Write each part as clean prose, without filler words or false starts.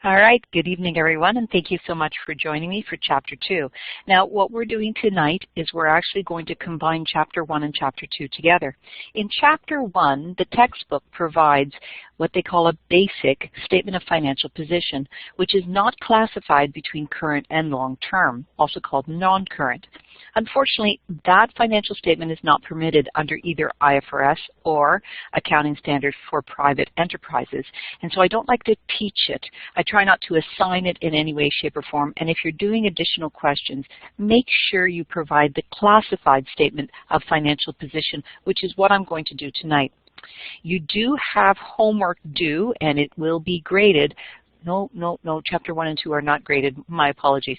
All right, good evening everyone, and thank you so much for joining me for Chapter 2. Now what we're doing tonight is we're actually going to combine Chapter 1 and Chapter 2 together. In Chapter 1, the textbook provides what they call a basic statement of financial position, which is not classified between current and long-term, also called non-current. Unfortunately, that financial statement is not permitted under either IFRS or accounting standard for private enterprises, and so I don't like to teach it. I try not to assign it in any way, shape, or form, and if you're doing additional questions, make sure you provide the classified statement of financial position, which is what I'm going to do tonight. You do have homework due, and it will be graded. No, Chapter 1 and 2 are not graded. My apologies.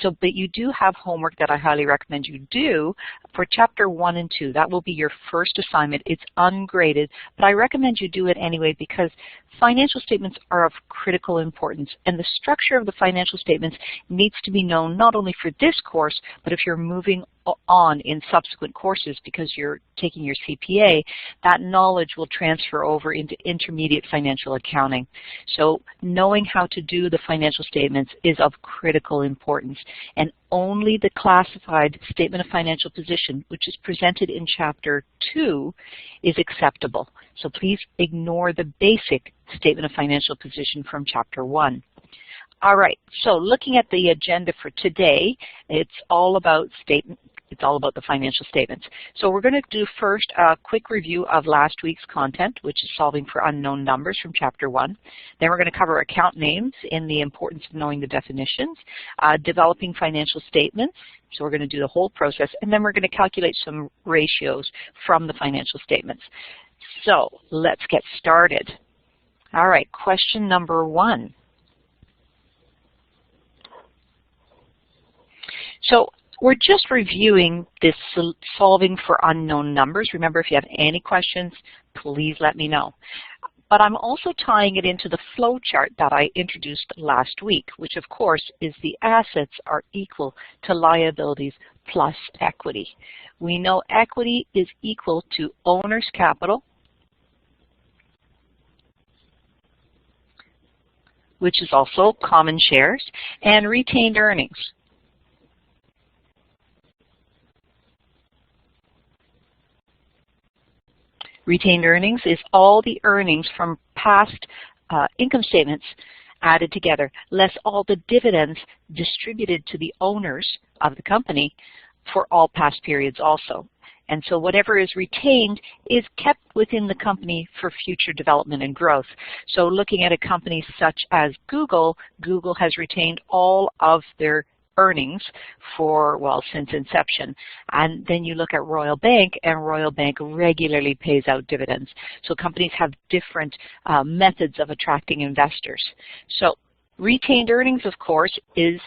But you do have homework that I highly recommend you do for Chapter 1 and 2. That will be your first assignment. It's ungraded, but I recommend you do it anyway because financial statements are of critical importance, and the structure of the financial statements needs to be known not only for this course, but if you're moving on in subsequent courses because you're taking your CPA, that knowledge will transfer over into intermediate financial accounting. So knowing how to do the financial statements is of critical importance, and only the classified statement of financial position, which is presented in Chapter 2, is acceptable. So please ignore the basic statement of financial position from Chapter 1. All right, so looking at the agenda for today, it's all about the financial statements. So we're going to do first a quick review of last week's content, which is solving for unknown numbers from Chapter 1. Then we're going to cover account names and the importance of knowing the definitions, developing financial statements. So we're going to do the whole process, and then we're going to calculate some ratios from the financial statements. So let's get started. All right, question number 1. So we're just reviewing this solving for unknown numbers. Remember, if you have any questions, please let me know. But I'm also tying it into the flow chart that I introduced last week, which of course is the assets are equal to liabilities plus equity. We know equity is equal to owner's capital, which is also common shares, and retained earnings. Retained earnings is all the earnings from past income statements added together, less all the dividends distributed to the owners of the company for all past periods also. And so whatever is retained is kept within the company for future development and growth. So looking at a company such as Google, Google has retained all of their earnings for, well, since inception. And then you look at Royal Bank, and Royal Bank regularly pays out dividends. So companies have different methods of attracting investors. So retained earnings, of course, is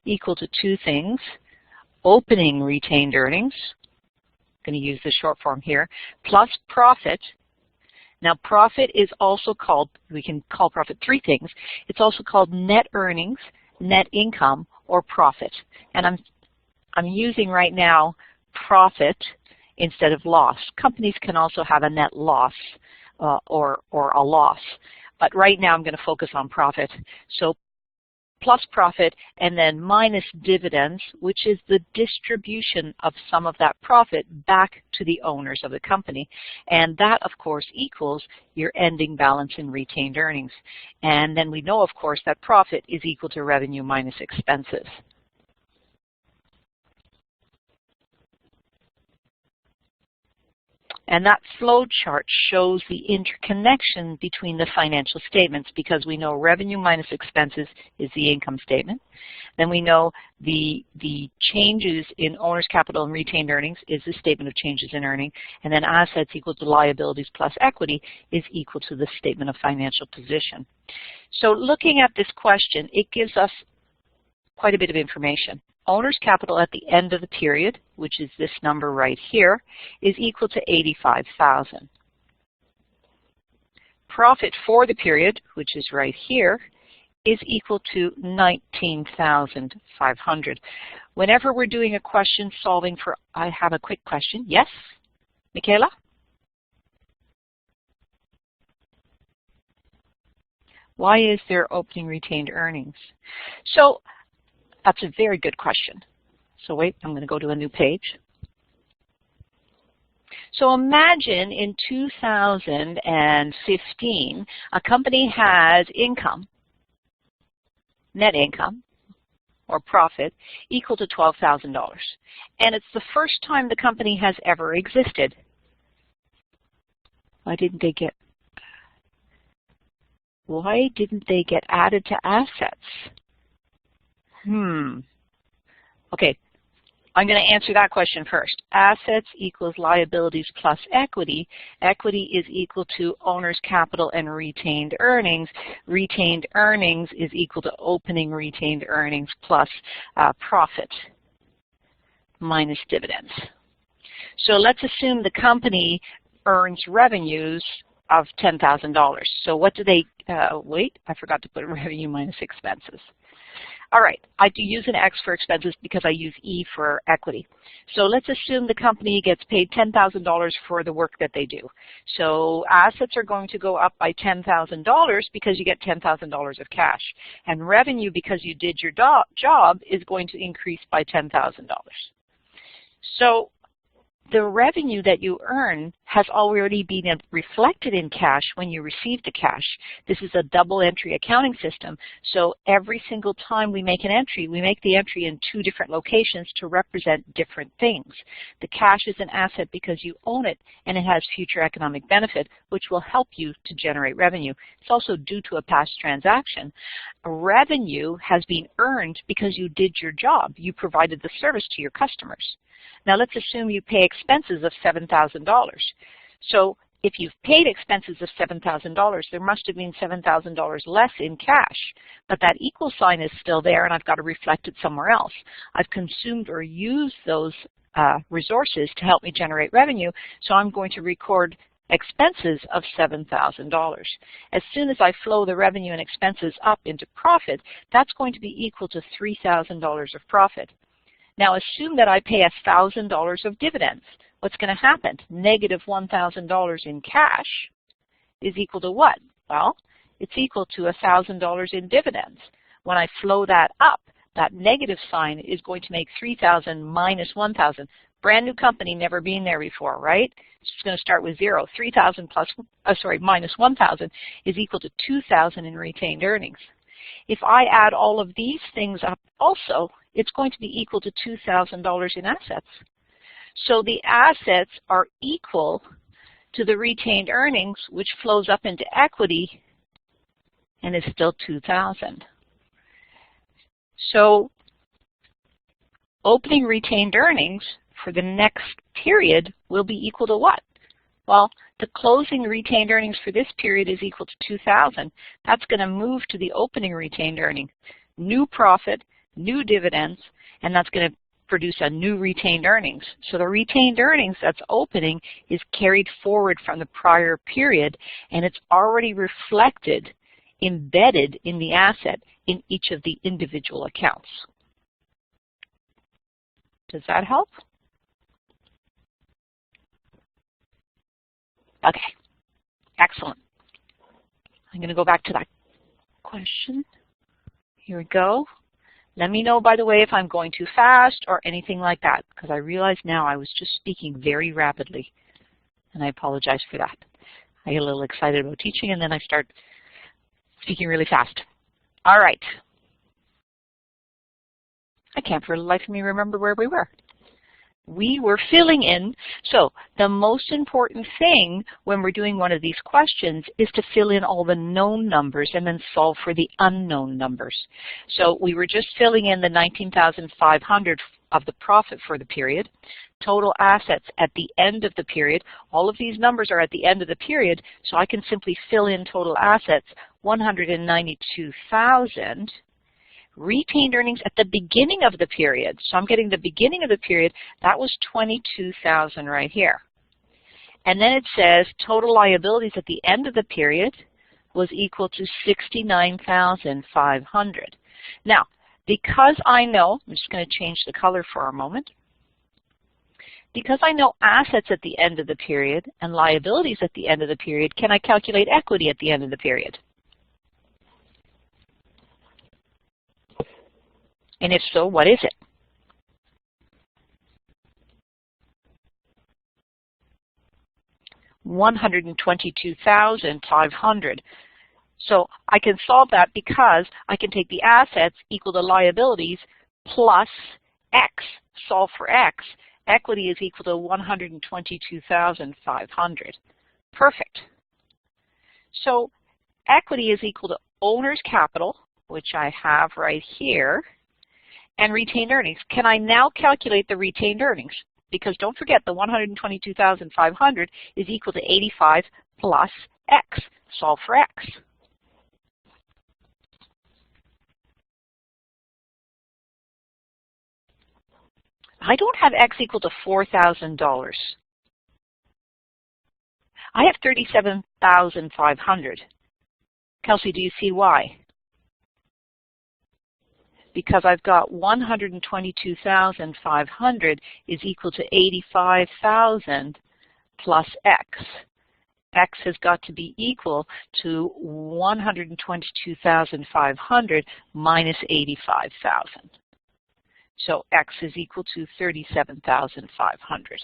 equal to two things. Opening retained earnings, I'm going to use the short form here, plus profit. Now profit is also called, we can call profit three things. It's also called net earnings, net income, or profit. And I'm using right now profit instead of loss. Companies can also have a net loss or a loss, but right now I'm going to focus on profit. So plus profit and then minus dividends, which is the distribution of some of that profit back to the owners of the company. And that, of course, equals your ending balance in retained earnings. And then we know, of course, that profit is equal to revenue minus expenses. And that flow chart shows the interconnection between the financial statements because we know revenue minus expenses is the income statement. Then we know the changes in owner's capital and retained earnings is the statement of changes in earning. And then assets equal to liabilities plus equity is equal to the statement of financial position. So looking at this question, it gives us quite a bit of information. Owner's capital at the end of the period, which is this number right here, is equal to $85,000. Profit for the period, which is right here, is equal to $19,500. Whenever we're doing a question solving for, I have a quick question. Yes, Michaela? Why is there opening retained earnings? So that's a very good question. So wait, I'm going to go to a new page. So imagine in 2015, a company has income, net income, or profit, equal to $12,000. And it's the first time the company has ever existed. Why didn't they get added to assets? Okay, I'm going to answer that question first. Assets equals liabilities plus equity. Equity is equal to owner's capital and retained earnings. Retained earnings is equal to opening retained earnings plus profit minus dividends. So let's assume the company earns revenues of $10,000. So what do they, wait, I forgot to put revenue minus expenses. All right, I do use an X for expenses because I use E for equity. So let's assume the company gets paid $10,000 for the work that they do. So assets are going to go up by $10,000 because you get $10,000 of cash. And revenue, because you did your job, is going to increase by $10,000. So the revenue that you earn has already been reflected in cash when you receive the cash. This is a double entry accounting system. So every single time we make an entry, we make the entry in two different locations to represent different things. The cash is an asset because you own it and it has future economic benefit, which will help you to generate revenue. It's also due to a past transaction. Revenue has been earned because you did your job. You provided the service to your customers. Now let's assume you pay expenses of $7,000. So if you've paid expenses of $7,000, there must have been $7,000 less in cash. But that equal sign is still there and I've got to reflect it somewhere else. I've consumed or used those resources to help me generate revenue, so I'm going to record expenses of $7,000. As soon as I flow the revenue and expenses up into profit, that's going to be equal to $3,000 of profit. Now assume that I pay $1,000 of dividends. What's going to happen? Negative $1,000 in cash is equal to what? Well, it's equal to $1,000 in dividends. When I flow that up, that negative sign is going to make 3,000 minus 1,000. Brand new company, never been there before, right? It's just going to start with 0. 3,000 plus, minus 1,000 is equal to 2,000 in retained earnings. If I add all of these things up also, it's going to be equal to $2,000 in assets. So the assets are equal to the retained earnings, which flows up into equity and is still 2,000. So opening retained earnings for the next period will be equal to what? Well, the closing retained earnings for this period is equal to 2,000. That's going to move to the opening retained earning. New profit, new dividends, and that's going to produce a new retained earnings. So the retained earnings that's opening is carried forward from the prior period, and it's already reflected, embedded in the asset in each of the individual accounts. Does that help? Okay, excellent. I'm going to go back to that question. Here we go. Let me know, by the way, if I'm going too fast or anything like that, because I realize now I was just speaking very rapidly, and I apologize for that. I get a little excited about teaching, and then I start speaking really fast. All right. I can't for the life of me remember where we were. We were filling in. So the most important thing when we're doing one of these questions is to fill in all the known numbers and then solve for the unknown numbers. So we were just filling in the 19,500 of the profit for the period, total assets at the end of the period. All of these numbers are at the end of the period, so I can simply fill in total assets, 192,000. Retained earnings at the beginning of the period. So I'm getting the beginning of the period. That was 22,000 right here. And then it says total liabilities at the end of the period was equal to 69,500. Now, because I know, I'm just going to change the color for a moment. Because I know assets at the end of the period and liabilities at the end of the period, can I calculate equity at the end of the period? And if so, what is it? $122,500. So I can solve that because I can take the assets equal to liabilities plus X, solve for X. Equity is equal to $122,500. Perfect. So equity is equal to owner's capital, which I have right here, and retained earnings. Can I now calculate the retained earnings? Because don't forget, the $122,500 is equal to 85 plus X. Solve for X. I don't have X equal to $4,000. I have $37,500. Kelsey, do you see why? Because I've got $122,500 is equal to 85,000 plus X. X has got to be equal to 122,500 minus 85,000. So X is equal to 37,500.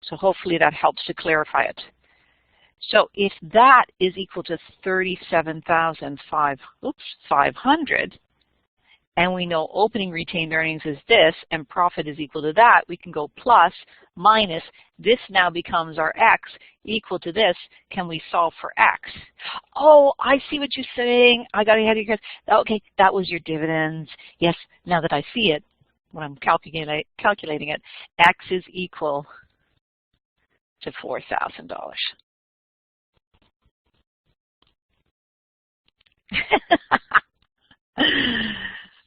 So hopefully that helps to clarify it. So if that is equal to 37,500, and we know opening retained earnings is this, and profit is equal to that, we can go plus, minus, this now becomes our X, equal to this. Can we solve for X? Oh, I see what you're saying. I got ahead of you guys. Okay, that was your dividends. Yes, now that I see it, when I'm calculating it, X is equal to $4,000.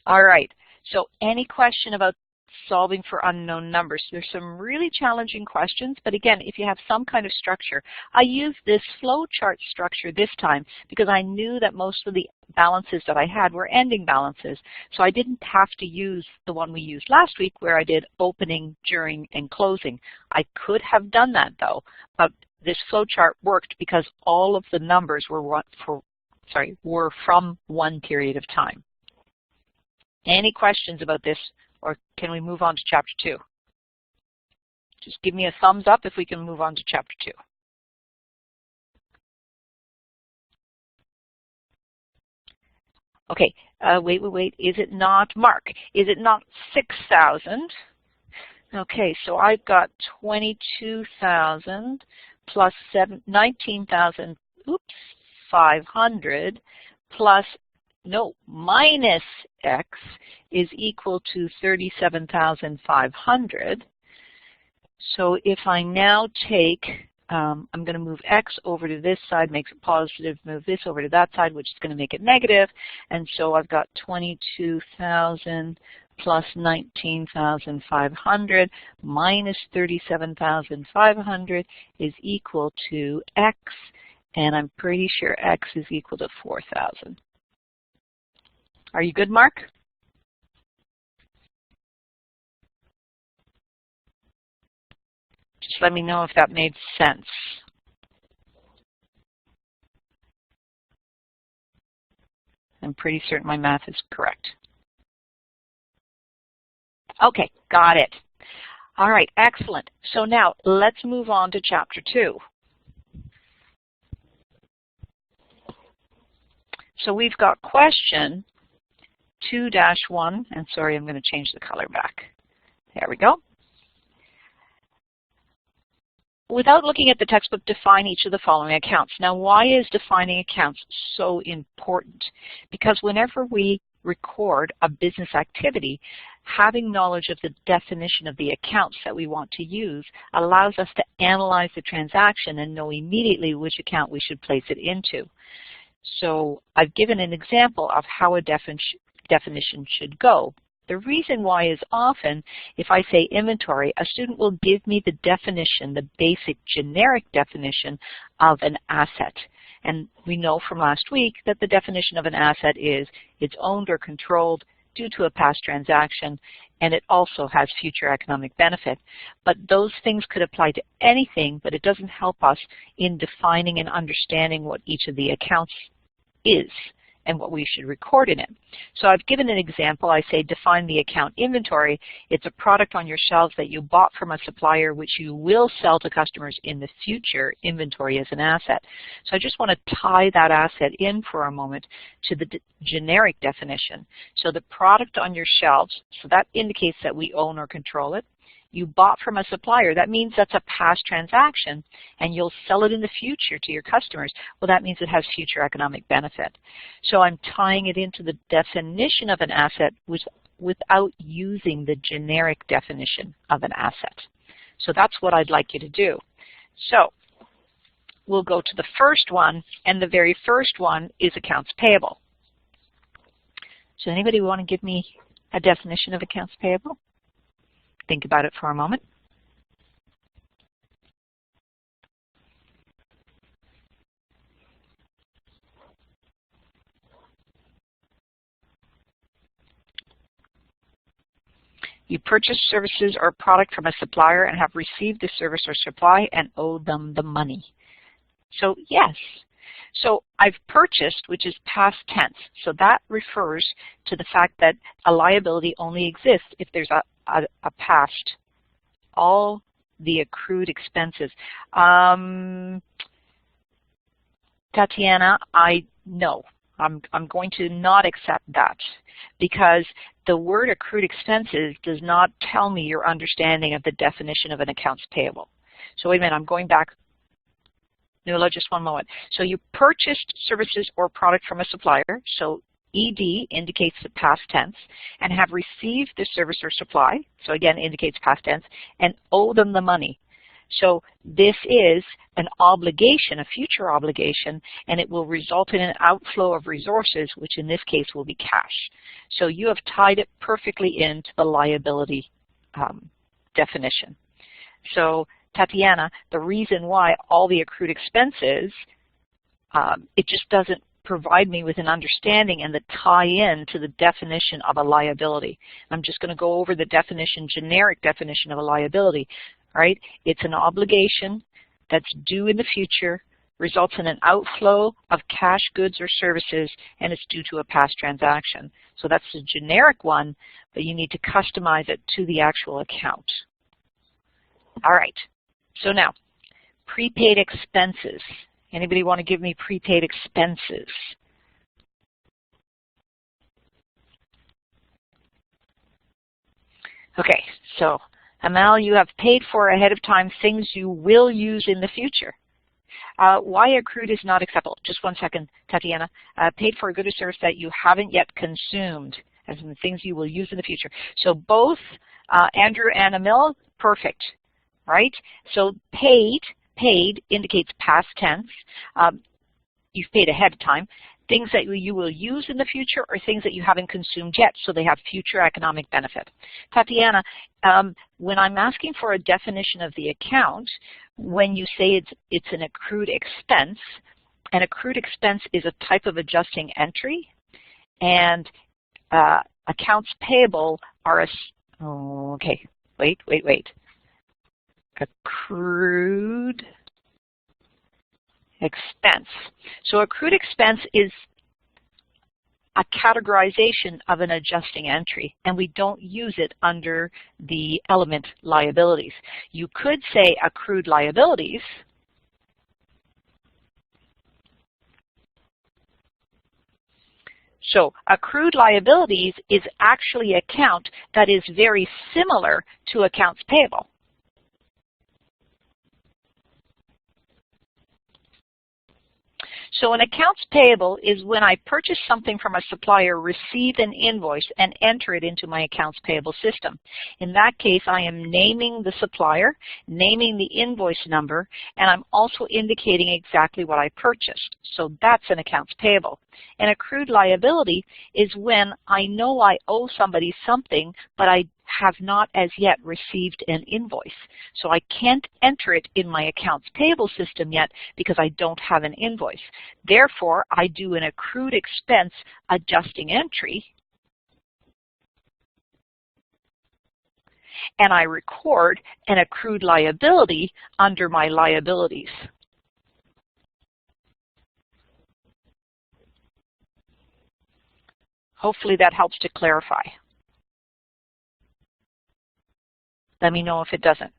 All right, so any question about solving for unknown numbers? There's some really challenging questions, but again, if you have some kind of structure, I used this flow chart structure this time because I knew that most of the balances that I had were ending balances, so I didn't have to use the one we used last week where I did opening, during, and closing. I could have done that though, but this flow chart worked because all of the numbers were from one period of time. Any questions about this, or can we move on to Chapter 2? Just give me a thumbs up if we can move on to Chapter 2. Okay, wait, is it not, Mark, is it not 6,000? Okay, so I've got 22,000 plus 19,000, 500 plus, no, minus X is equal to 37,500. So if I now take, I'm going to move X over to this side, makes it positive, move this over to that side, which is going to make it negative. And so I've got 22,000 plus 19,500 minus 37,500 is equal to X. And I'm pretty sure X is equal to 4,000. Are you good, Mark? Just let me know if that made sense. I'm pretty certain my math is correct. Okay, got it. All right, excellent. So now let's move on to Chapter 2. So we've got question 2-1, and sorry, I'm going to change the color back. There we go. Without looking at the textbook, define each of the following accounts. Now, why is defining accounts so important? Because whenever we record a business activity, having knowledge of the definition of the accounts that we want to use allows us to analyze the transaction and know immediately which account we should place it into. So I've given an example of how a definition should go. The reason why is often, if I say inventory, a student will give me the definition, the basic generic definition of an asset. And we know from last week that the definition of an asset is it's owned or controlled due to a past transaction, and it also has future economic benefit. But those things could apply to anything, but it doesn't help us in defining and understanding what each of the accounts is and what we should record in it. So I've given an example. I say define the account inventory. It's a product on your shelves that you bought from a supplier which you will sell to customers in the future. Inventory is an asset. So I just want to tie that asset in for a moment to the generic definition. So the product on your shelves, so that indicates that we own or control it. You bought from a supplier, that means that's a past transaction, and you'll sell it in the future to your customers. Well, that means it has future economic benefit. So I'm tying it into the definition of an asset without using the generic definition of an asset. So that's what I'd like you to do. So we'll go to the first one, and the very first one is accounts payable. So anybody want to give me a definition of accounts payable? Think about it for a moment. You purchase services or product from a supplier and have received the service or supply and owe them the money. So yes. So I've purchased, which is past tense. So that refers to the fact that a liability only exists if there's a past. All the accrued expenses. Tatiana, no. I'm going to not accept that because the word accrued expenses does not tell me your understanding of the definition of an accounts payable. So wait a minute, I'm going back. Nuala, just one moment. So you purchased services or product from a supplier, so ED indicates the past tense, and have received the service or supply, so again indicates past tense, and owe them the money. So this is an obligation, a future obligation, and it will result in an outflow of resources, which in this case will be cash. So you have tied it perfectly into the liability definition. So Tatiana, the reason why all the accrued expenses, it just doesn't provide me with an understanding and the tie-in to the definition of a liability. I'm just going to go over the definition, generic definition of a liability. Right? It's an obligation that's due in the future, results in an outflow of cash, goods, or services, and it's due to a past transaction. So that's the generic one, but you need to customize it to the actual account. All right. So now, prepaid expenses. Anybody want to give me prepaid expenses? Okay, so Amal, you have paid for ahead of time things you will use in the future. Why accrued is not acceptable? Just one second, Tatiana. Paid for a good or service that you haven't yet consumed, as in the things you will use in the future. So both Andrew and Emil, perfect, right? So paid indicates past tense. You've paid ahead of time. Things that you will use in the future or things that you haven't consumed yet, so they have future economic benefit. Tatiana, when I'm asking for a definition of the account, when you say it's an accrued expense, an accrued expense is a type of adjusting entry, and accounts payable are wait. Accrued expense. So accrued expense is a categorization of an adjusting entry, and we don't use it under the element liabilities. You could say accrued liabilities, so accrued liabilities is actually an account that is very similar to accounts payable. So an accounts payable is when I purchase something from a supplier, receive an invoice, and enter it into my accounts payable system. In that case, I am naming the supplier, naming the invoice number, and I'm also indicating exactly what I purchased. So that's an accounts payable. An accrued liability is when I know I owe somebody something, but I have not as yet received an invoice. So I can't enter it in my accounts payable system yet because I don't have an invoice. Therefore, I do an accrued expense adjusting entry, and I record an accrued liability under my liabilities. Hopefully that helps to clarify. Let me know if it doesn't.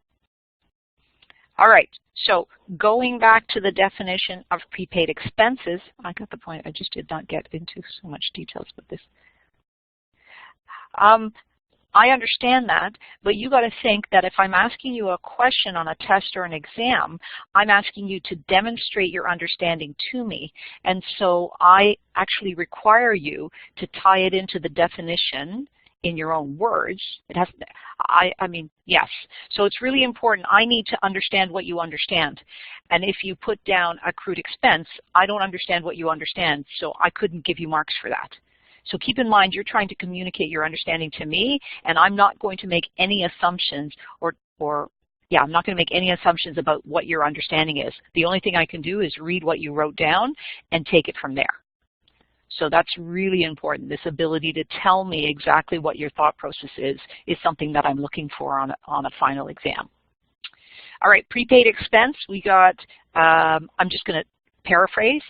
All right, so going back to the definition of prepaid expenses, I got the point. I just did not get into so much details with this. I understand that, but you got to think that if I'm asking you a question on a test or an exam, I'm asking you to demonstrate your understanding to me. And so I actually require you to tie it into the definition in your own words. It has, I mean, yes. So it's really important. I need to understand what you understand. And if you put down accrued expense, I don't understand what you understand, so I couldn't give you marks for that. So keep in mind, you're trying to communicate your understanding to me, and I'm not going to make any assumptions I'm not going to make any assumptions about what your understanding is. The only thing I can do is read what you wrote down and take it from there. So that's really important. This ability to tell me exactly what your thought process is something that I'm looking for on a final exam. All right, prepaid expense, we got, I'm just going to paraphrase,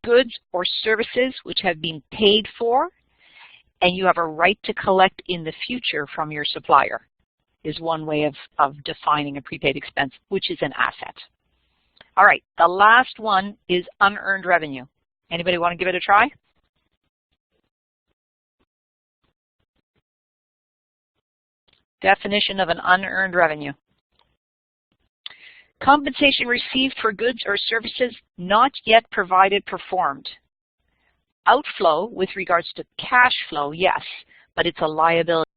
goods or services which have been paid for and you have a right to collect in the future from your supplier is one way of defining a prepaid expense, which is an asset. All right, the last one is unearned revenue. Anybody want to give it a try? Definition of an unearned revenue. Compensation received for goods or services not yet provided, performed. Outflow with regards to cash flow, yes, but it's a liability.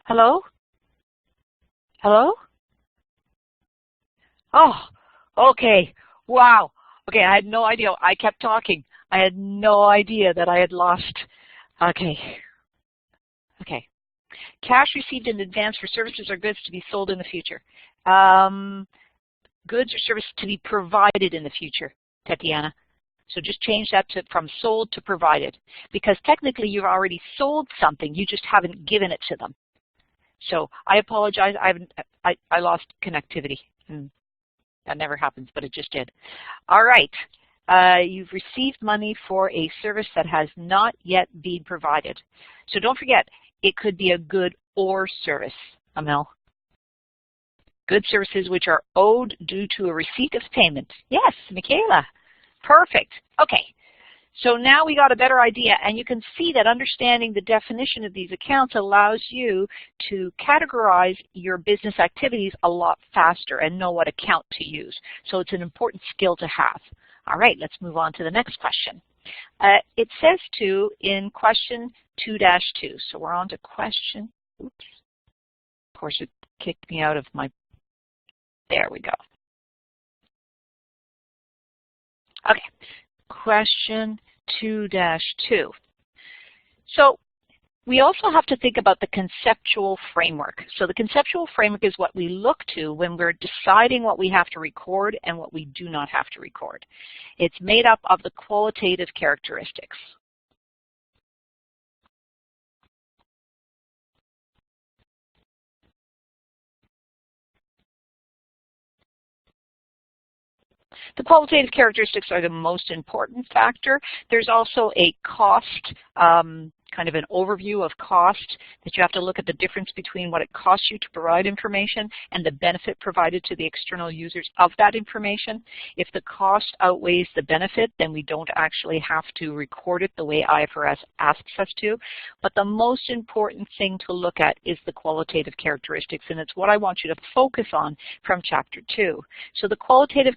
Hello? Hello? Oh, okay. Wow. Okay, I had no idea. I kept talking. I had no idea that I had lost. Okay. Okay. Cash received in advance for services or goods to be sold in the future. Goods or services to be provided in the future, Tatiana. So just change that from sold to provided. Because technically you've already sold something, you just haven't given it to them. So I apologize, I lost connectivity. That never happens, but it just did. All right, you've received money for a service that has not yet been provided. So don't forget, it could be a good or service, Amel. Good services which are owed due to a receipt of payment. Yes, Michaela, perfect. Okay, so now we got a better idea, and you can see that understanding the definition of these accounts allows you to categorize your business activities a lot faster and know what account to use. So it's an important skill to have. All right, let's move on to the next question. It says to in question 2-2. So we're on to question, oops. Of course, it kicked me out of my, there we go. Okay, question 2-2. So we also have to think about the conceptual framework. So the conceptual framework is what we look to when we're deciding what we have to record and what we do not have to record. It's made up of the qualitative characteristics. The qualitative characteristics are the most important factor. There's also a cost, kind of an overview of cost, that you have to look at the difference between what it costs you to provide information and the benefit provided to the external users of that information. If the cost outweighs the benefit, then we don't actually have to record it the way IFRS asks us to. But the most important thing to look at is the qualitative characteristics, and it's what I want you to focus on from Chapter 2. So the qualitative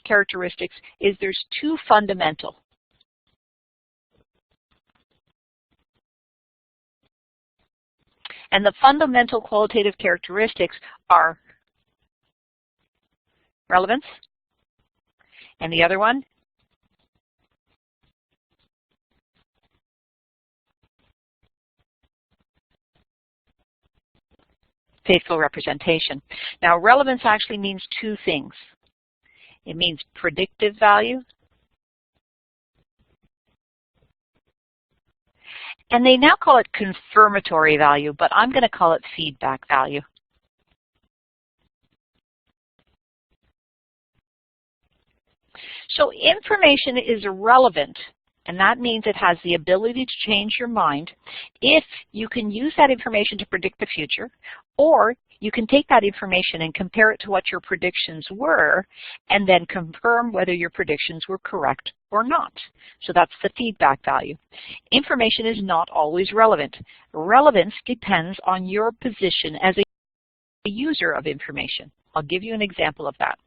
characteristics is there's two fundamental. And the fundamental qualitative characteristics are relevance, and the other one, faithful representation. Now, relevance actually means two things. It means predictive value, and they now call it confirmatory value, but I'm going to call it feedback value. So information is relevant, and that means it has the ability to change your mind if you can use that information to predict the future, or you can take that information and compare it to what your predictions were and then confirm whether your predictions were correct or not. So that's the feedback value. Information is not always relevant. Relevance depends on your position as a user of information. I'll give you an example of that.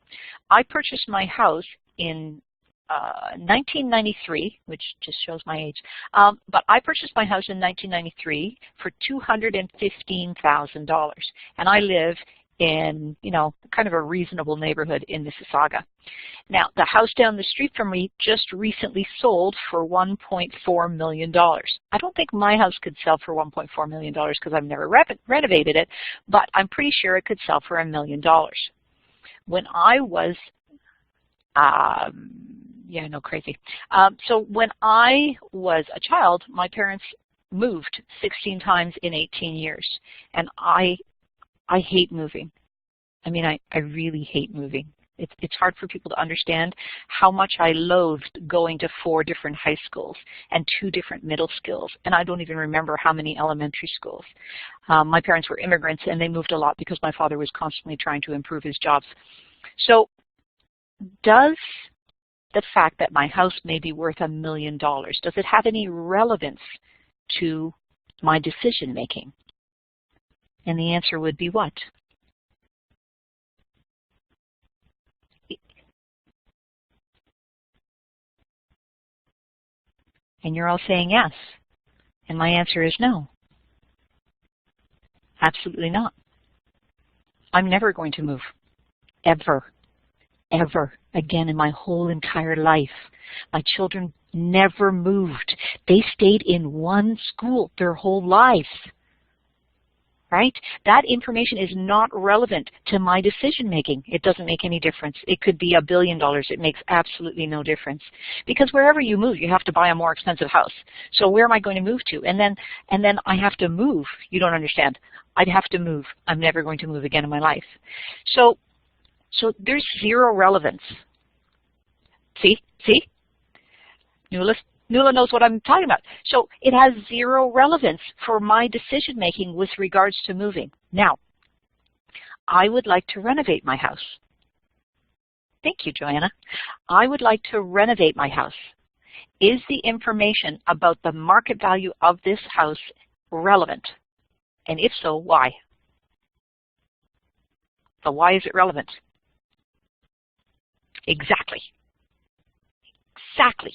I purchased my house in 1993, which just shows my age, but I purchased my house in 1993 for $215,000, and I live in, kind of a reasonable neighborhood in Mississauga. Now, the house down the street from me just recently sold for $1.4 million. I don't think my house could sell for $1.4 million because I've never renovated it, but I'm pretty sure it could sell for $1 million. When I was crazy. So when I was a child, my parents moved 16 times in 18 years, and I hate moving. I mean, I really hate moving. It's hard for people to understand how much I loathed going to 4 different high schools and 2 different middle schools, and I don't even remember how many elementary schools. My parents were immigrants, and they moved a lot because my father was constantly trying to improve his jobs. So does the fact that my house may be worth $1 million, does it have any relevance to my decision making? And the answer would be what? And you're all saying yes. And my answer is no. Absolutely not. I'm never going to move. Ever. Ever again in my whole entire life. My children never moved. They stayed in one school their whole life. Right? That information is not relevant to my decision making. It doesn't make any difference. It could be $1 billion. It makes absolutely no difference. Because wherever you move, you have to buy a more expensive house. So where am I going to move to? And then I have to move. You don't understand. I'd have to move. I'm never going to move again in my life. So there's zero relevance. See? Nuala knows what I'm talking about. So it has zero relevance for my decision making with regards to moving. Now, I would like to renovate my house. Thank you, Joanna. I would like to renovate my house. Is the information about the market value of this house relevant? And if so, why? So why is it relevant? Exactly. Exactly.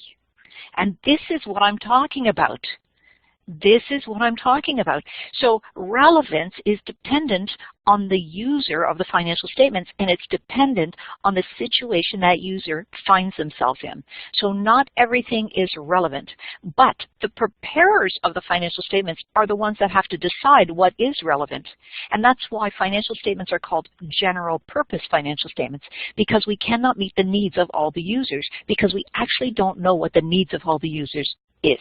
And this is what I'm talking about. This is what I'm talking about. So relevance is dependent on the user of the financial statements, and it's dependent on the situation that user finds themselves in. So not everything is relevant, but the preparers of the financial statements are the ones that have to decide what is relevant. And that's why financial statements are called general purpose financial statements, because we cannot meet the needs of all the users, because we actually don't know what the needs of all the users is.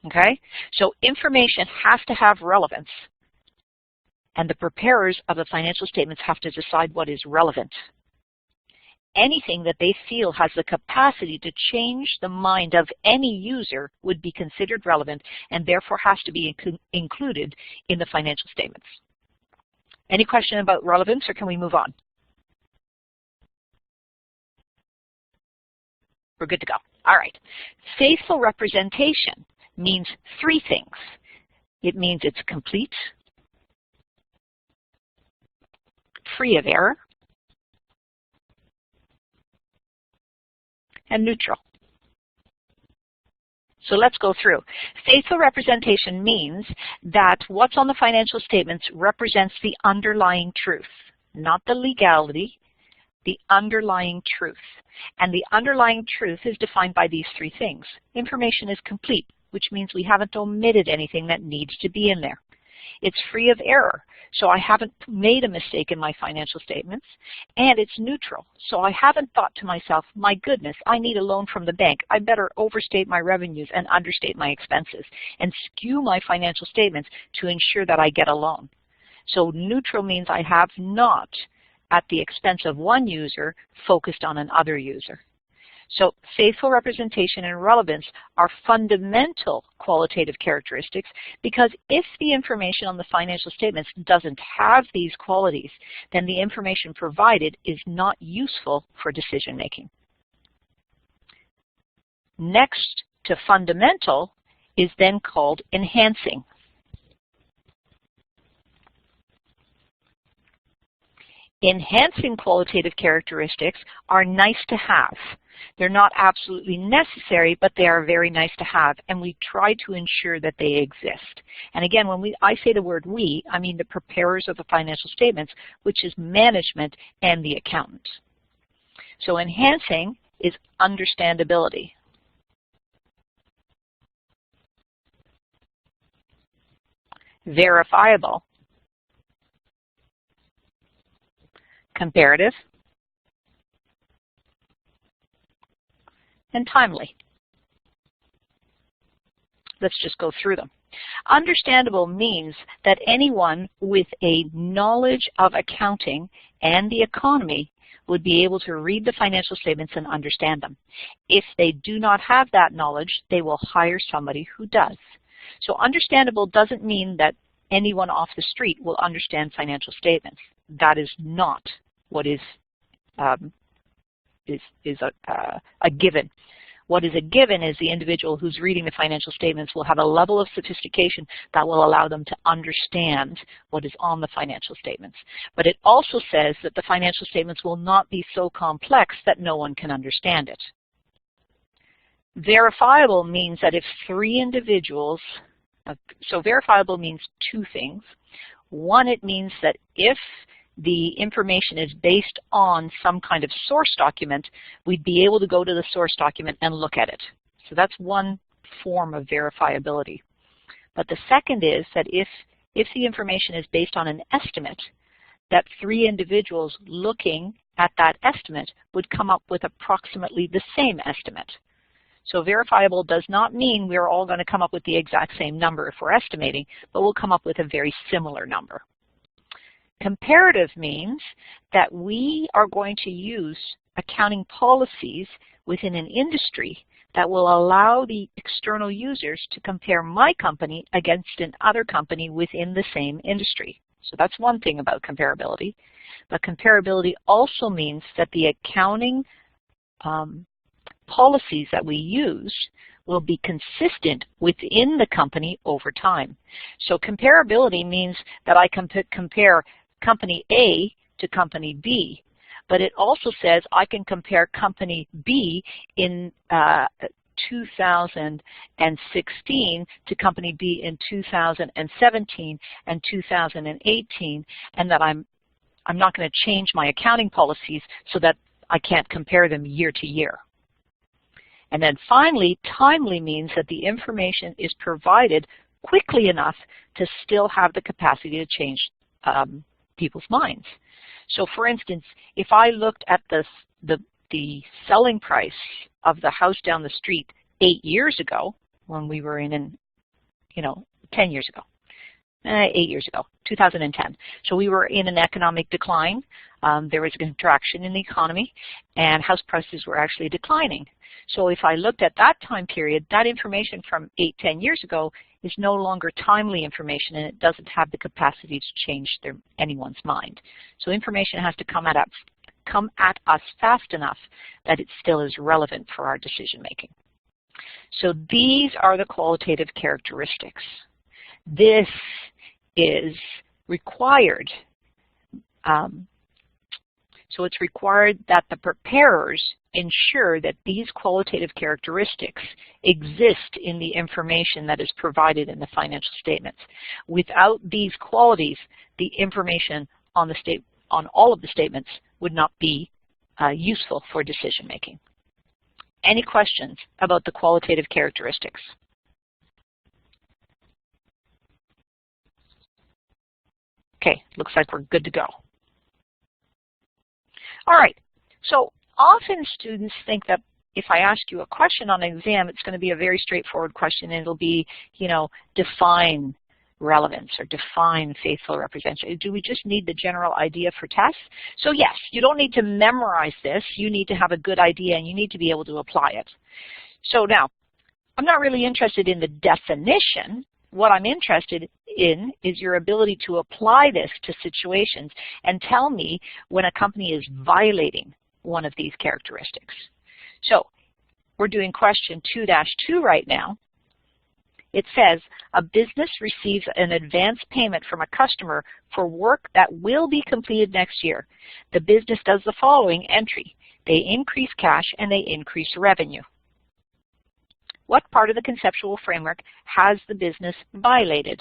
Okay? So information has to have relevance, and the preparers of the financial statements have to decide what is relevant. Anything that they feel has the capacity to change the mind of any user would be considered relevant and therefore has to be included in the financial statements. Any question about relevance, or can we move on? We're good to go. All right. Faithful representation means 3 things. It means it's complete, free of error, and neutral. So let's go through. Faithful representation means that what's on the financial statements represents the underlying truth, not the legality, the underlying truth. And the underlying truth is defined by these three things. Information is complete, which means we haven't omitted anything that needs to be in there. It's free of error, so I haven't made a mistake in my financial statements. And it's neutral, so I haven't thought to myself, my goodness, I need a loan from the bank. I better overstate my revenues and understate my expenses and skew my financial statements to ensure that I get a loan. So neutral means I have not, at the expense of one user, focused on another user. So faithful representation and relevance are fundamental qualitative characteristics, because if the information on the financial statements doesn't have these qualities, then the information provided is not useful for decision making. Next to fundamental is then called enhancing. Enhancing qualitative characteristics are nice to have. They're not absolutely necessary, but they are very nice to have, and we try to ensure that they exist. And again, when I say the word we, I mean the preparers of the financial statements, which is management and the accountant. So enhancing is understandability. Verifiable. Comparative, and timely. Let's just go through them. Understandable means that anyone with a knowledge of accounting and the economy would be able to read the financial statements and understand them. If they do not have that knowledge, they will hire somebody who does. So understandable doesn't mean that anyone off the street will understand financial statements. That is not what is a given. What is a given is the individual who's reading the financial statements will have a level of sophistication that will allow them to understand what is on the financial statements. But it also says that the financial statements will not be so complex that no one can understand it. Verifiable means that if three individuals, so verifiable means two things. One, it means that if the information is based on some kind of source document, we'd be able to go to the source document and look at it. So that's one form of verifiability. But the second is that if the information is based on an estimate, that three individuals looking at that estimate would come up with approximately the same estimate. So verifiable does not mean we're all going to come up with the exact same number if we're estimating, but we'll come up with a very similar number. Comparative means that we are going to use accounting policies within an industry that will allow the external users to compare my company against another company within the same industry. So that's one thing about comparability. But comparability also means that the accounting policies that we use will be consistent within the company over time. So comparability means that I can compare company A to company B, but it also says I can compare company B in 2016 to company B in 2017 and 2018, and that I'm not going to change my accounting policies so that I can't compare them year to year. And then finally, timely means that the information is provided quickly enough to still have the capacity to change people's minds. So for instance, if I looked at the selling price of the house down the street 8 years ago, when we were in 10 years ago, 8 years ago, 2010. So we were in an economic decline. There was a contraction in the economy, and house prices were actually declining. So if I looked at that time period, that information from 8-10 years ago is no longer timely information, and it doesn't have the capacity to change anyone's mind. So information has to come at us fast enough that it still is relevant for our decision making. So these are the qualitative characteristics. This is required. So it's required that the preparers ensure that these qualitative characteristics exist in the information that is provided in the financial statements. Without these qualities, the information on all of the statements would not be useful for decision making. Any questions about the qualitative characteristics? Okay, looks like we're good to go. All right, so often students think that if I ask you a question on an exam, it's going to be a very straightforward question, and it'll be, you know, define relevance or define faithful representation. Do we just need the general idea for tests? So yes, you don't need to memorize this. You need to have a good idea, and you need to be able to apply it. So now, I'm not really interested in the definition. What I'm interested in is your ability to apply this to situations and tell me when a company is violating one of these characteristics. So we're doing question 2-2 right now. It says, a business receives an advance payment from a customer for work that will be completed next year. The business does the following entry. They increase cash and they increase revenue. What part of the conceptual framework has the business violated?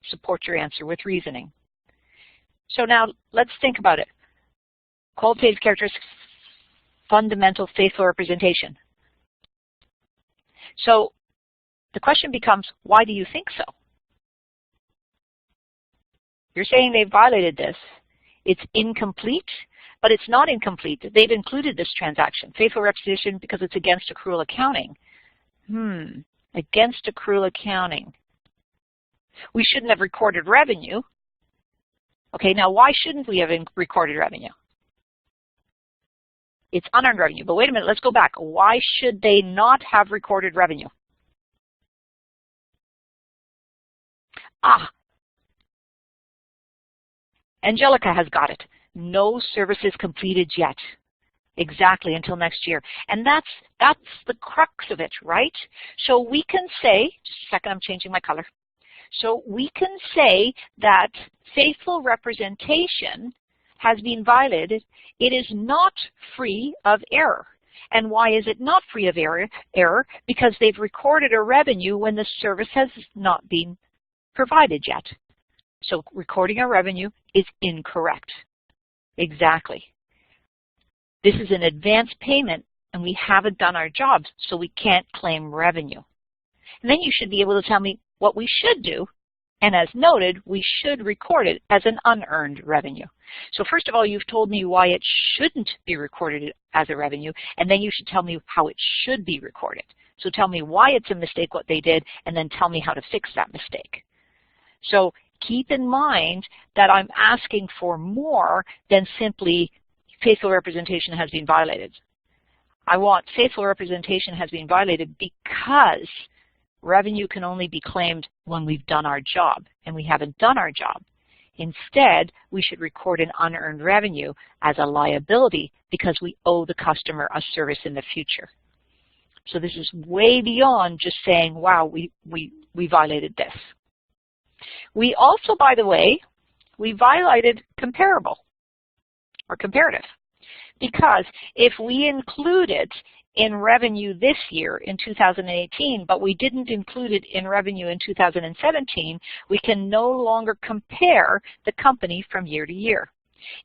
Support your answer with reasoning. So now let's think about it. Qualitative characteristics, fundamental faithful representation. So the question becomes, why do you think so? You're saying they've violated this. It's incomplete, but it's not incomplete. They've included this transaction. Faithful representation because it's against accrual accounting. Against accrual accounting. We shouldn't have recorded revenue. Okay, now why shouldn't we have recorded revenue? It's unearned revenue. But wait a minute, let's go back. Why should they not have recorded revenue? Angelica has got it. No services completed yet. Exactly, until next year. And that's the crux of it, right? So we can say, just a second, I'm changing my color. So we can say that faithful representation has been violated. It is not free of error. And why is it not free of error? Because they've recorded a revenue when the service has not been provided yet. So recording a revenue is incorrect. Exactly. This is an advance payment, and we haven't done our jobs, so we can't claim revenue. And then you should be able to tell me what we should do, and as noted, we should record it as an unearned revenue. So first of all, you've told me why it shouldn't be recorded as a revenue, and then you should tell me how it should be recorded. So tell me why it's a mistake what they did, and then tell me how to fix that mistake. So keep in mind that I'm asking for more than simply faithful representation has been violated. I want faithful representation has been violated because revenue can only be claimed when we've done our job, and we haven't done our job. Instead, we should record an unearned revenue as a liability because we owe the customer a service in the future. So this is way beyond just saying, wow, we violated this. We also, by the way, we violated comparable or comparative, because if we include it in revenue this year in 2018, but we didn't include it in revenue in 2017, we can no longer compare the company from year to year.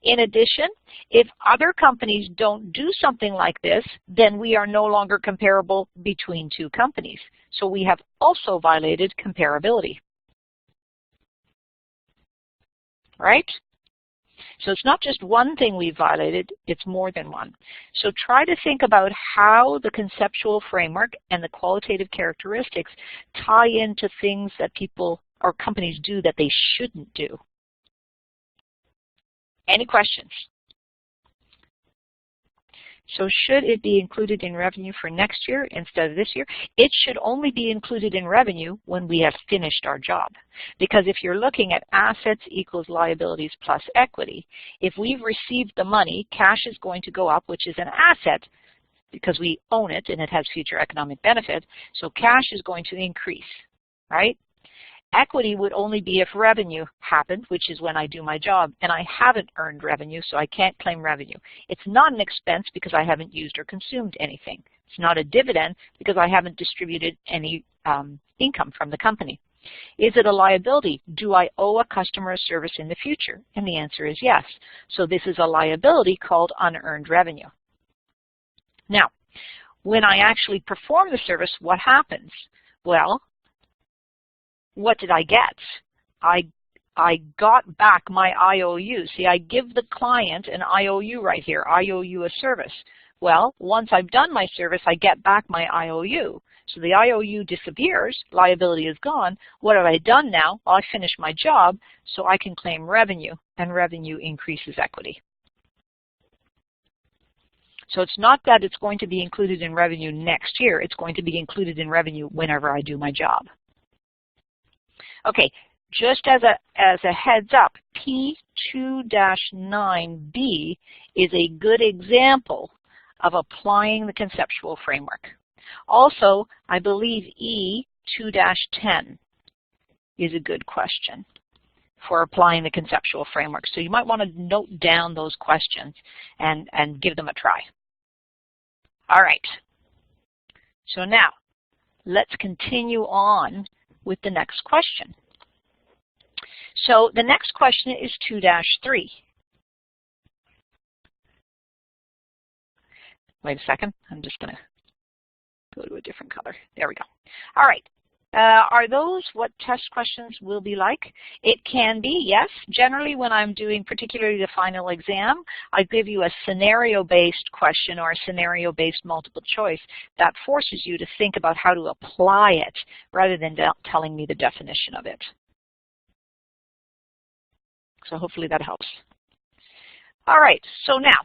In addition, if other companies don't do something like this, then we are no longer comparable between two companies. So we have also violated comparability. Right? So it's not just one thing we've violated, it's more than one. So try to think about how the conceptual framework and the qualitative characteristics tie into things that people or companies do that they shouldn't do. Any questions? So should it be included in revenue for next year instead of this year? It should only be included in revenue when we have finished our job. Because if you're looking at assets equals liabilities plus equity, if we've received the money, cash is going to go up, which is an asset because we own it and it has future economic benefit. So cash is going to increase, right? Equity would only be if revenue happened, which is when I do my job, and I haven't earned revenue, so I can't claim revenue. It's not an expense because I haven't used or consumed anything. It's not a dividend because I haven't distributed any income from the company. Is it a liability? Do I owe a customer a service in the future? And the answer is yes. So this is a liability called unearned revenue. Now, when I actually perform the service, what happens? Well, what did I get? I got back my IOU. See, I give the client an IOU right here. I owe you a service. Well, once I've done my service, I get back my IOU. So the IOU disappears, liability is gone. What have I done now? Well, I finished my job, so I can claim revenue, and revenue increases equity. So it's not that it's going to be included in revenue next year. It's going to be included in revenue whenever I do my job. Okay, just as a heads up, P2-9B is a good example of applying the conceptual framework. Also, I believe E2-10 is a good question for applying the conceptual framework. So you might want to note down those questions and give them a try. All right. So now, let's continue on with the next question. So the next question is 2-3. Wait a second. I'm just going to go to a different color. There we go. All right. Are those what test questions will be like? It can be, yes. Generally, when I'm doing particularly the final exam, I give you a scenario-based question or a scenario-based multiple choice that forces you to think about how to apply it rather than telling me the definition of it. So hopefully that helps. All right, so now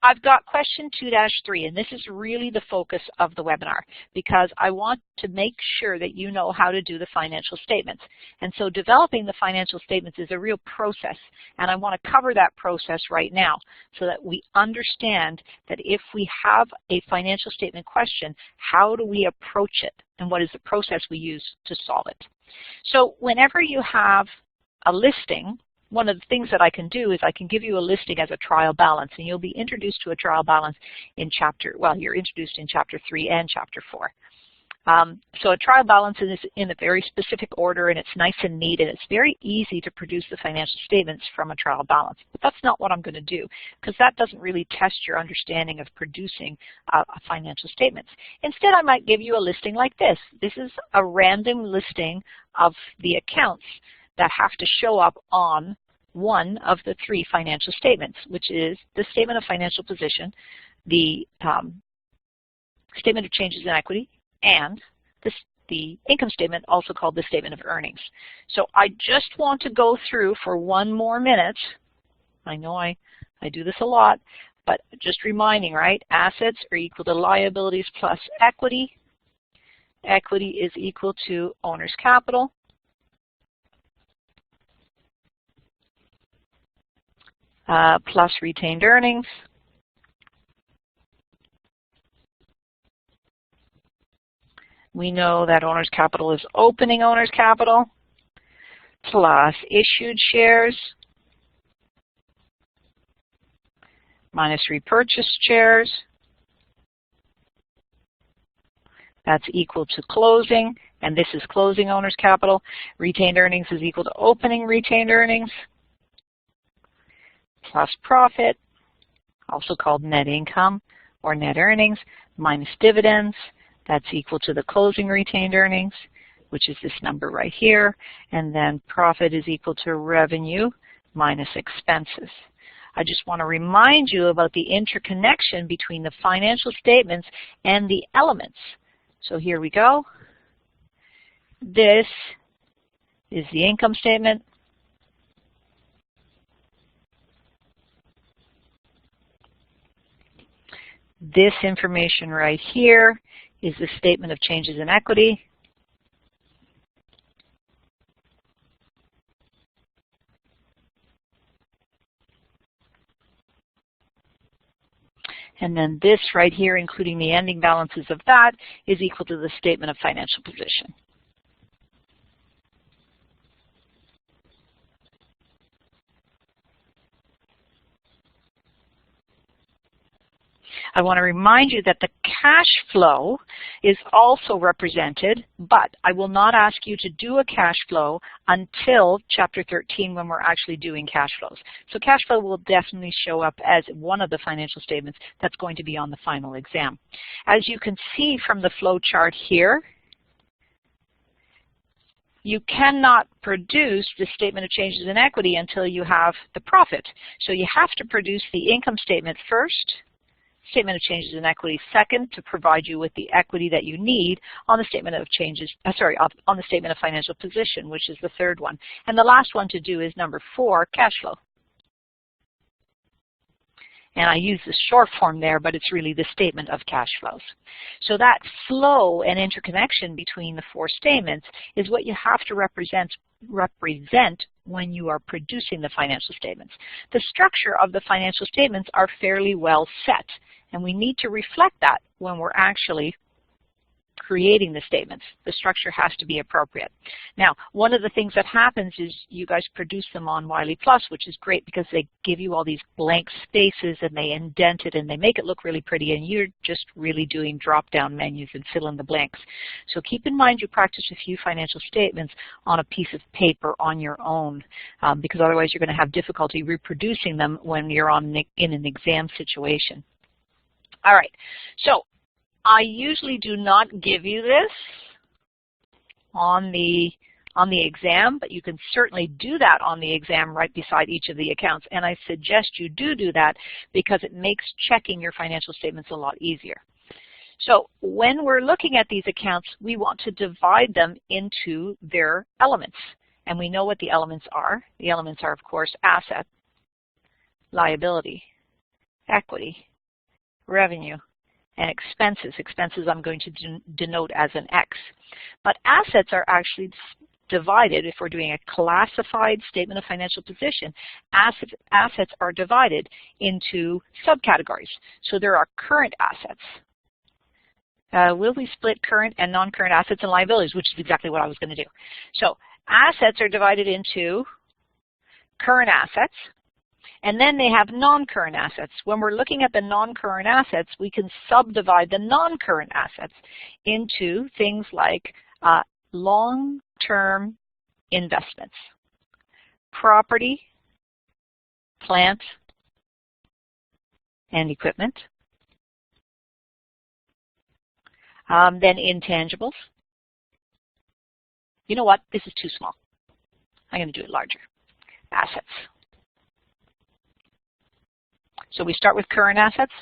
I've got question 2-3, and this is really the focus of the webinar because I want to make sure that you know how to do the financial statements. And so developing the financial statements is a real process, and I want to cover that process right now so that we understand that if we have a financial statement question, how do we approach it, and what is the process we use to solve it. So whenever you have a listing, one of the things that I can do is I can give you a listing as a trial balance, and you'll be introduced to a trial balance in you're introduced in Chapter 3 and Chapter 4. So a trial balance is in a very specific order, and it's nice and neat, and it's very easy to produce the financial statements from a trial balance. But that's not what I'm going to do, because that doesn't really test your understanding of producing financial statements. Instead, I might give you a listing like this. This is a random listing of the accounts that have to show up on one of the 3 financial statements, which is the statement of financial position, the statement of changes in equity, and the income statement, also called the statement of earnings. So I just want to go through for one more minute. I know I do this a lot, but just reminding, right? Assets are equal to liabilities plus equity. Equity is equal to owner's capital. Plus retained earnings. We know that owner's capital is opening owner's capital plus issued shares minus repurchased shares. That's equal to closing, and this is closing owner's capital. Retained earnings is equal to opening retained earnings plus profit, also called net income or net earnings, minus dividends. That's equal to the closing retained earnings, which is this number right here. And then profit is equal to revenue minus expenses. I just want to remind you about the interconnection between the financial statements and the elements. So here we go. This is the income statement. This information right here is the statement of changes in equity. And then this right here, including the ending balances of that, is equal to the statement of financial position. I want to remind you that the cash flow is also represented, but I will not ask you to do a cash flow until Chapter 13 when we're actually doing cash flows. So cash flow will definitely show up as one of the financial statements that's going to be on the final exam. As you can see from the flow chart here, you cannot produce the statement of changes in equity until you have the profit. So you have to produce the income statement first, statement of changes in equity second, to provide you with the equity that you need on the statement of changes, on the statement of financial position, which is the third one. And the last one to do is number 4, cash flow. And I use the short form there, but it's really the statement of cash flows. So that flow and interconnection between the 4 statements is what you have to represent when you are producing the financial statements. The structure of the financial statements are fairly well set, and we need to reflect that when we're actually creating the statements. The structure has to be appropriate. Now, one of the things that happens is you guys produce them on Wiley Plus, which is great because they give you all these blank spaces and they indent it and they make it look really pretty, and you're just really doing drop-down menus and fill in the blanks. So keep in mind you practice a few financial statements on a piece of paper on your own, because otherwise you're going to have difficulty reproducing them when you're in an exam situation. All right, so I usually do not give you this on the exam, but you can certainly do that on the exam right beside each of the accounts. And I suggest you do that because it makes checking your financial statements a lot easier. So when we're looking at these accounts, we want to divide them into their elements. And we know what the elements are. The elements are, of course, asset, liability, equity, revenue, and expenses. Expenses I'm going to denote as an X. But assets are actually divided, if we're doing a classified statement of financial position, assets are divided into subcategories. So there are current assets. Will we split current and non-current assets and liabilities, which is exactly what I was going to do. So assets are divided into current assets, and then they have non-current assets. When we're looking at the non-current assets, we can subdivide the non-current assets into things like long-term investments, property, plant, and equipment, then intangibles. You know what? This is too small. I'm going to do it larger. Assets. So we start with current assets.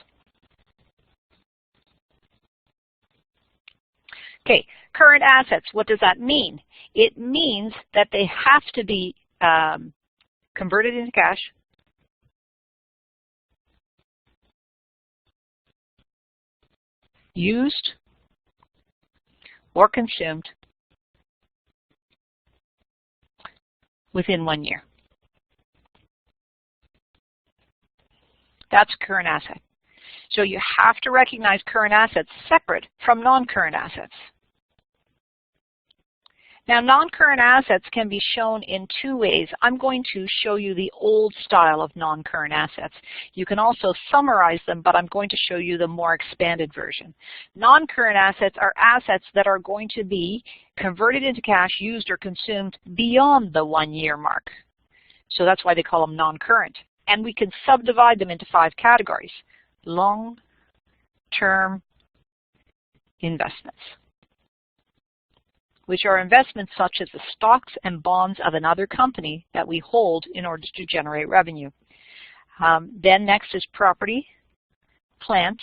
Okay, current assets, what does that mean? It means that they have to be converted into cash, used, or consumed within 1 year. That's current asset. So you have to recognize current assets separate from non-current assets. Now, non-current assets can be shown in 2 ways. I'm going to show you the old style of non-current assets. You can also summarize them, but I'm going to show you the more expanded version. Non-current assets are assets that are going to be converted into cash, used, or consumed beyond the 1 year mark. So that's why they call them non-current. And we can subdivide them into 5 categories. Long-term investments, which are investments such as the stocks and bonds of another company that we hold in order to generate revenue. Then next is property, plant,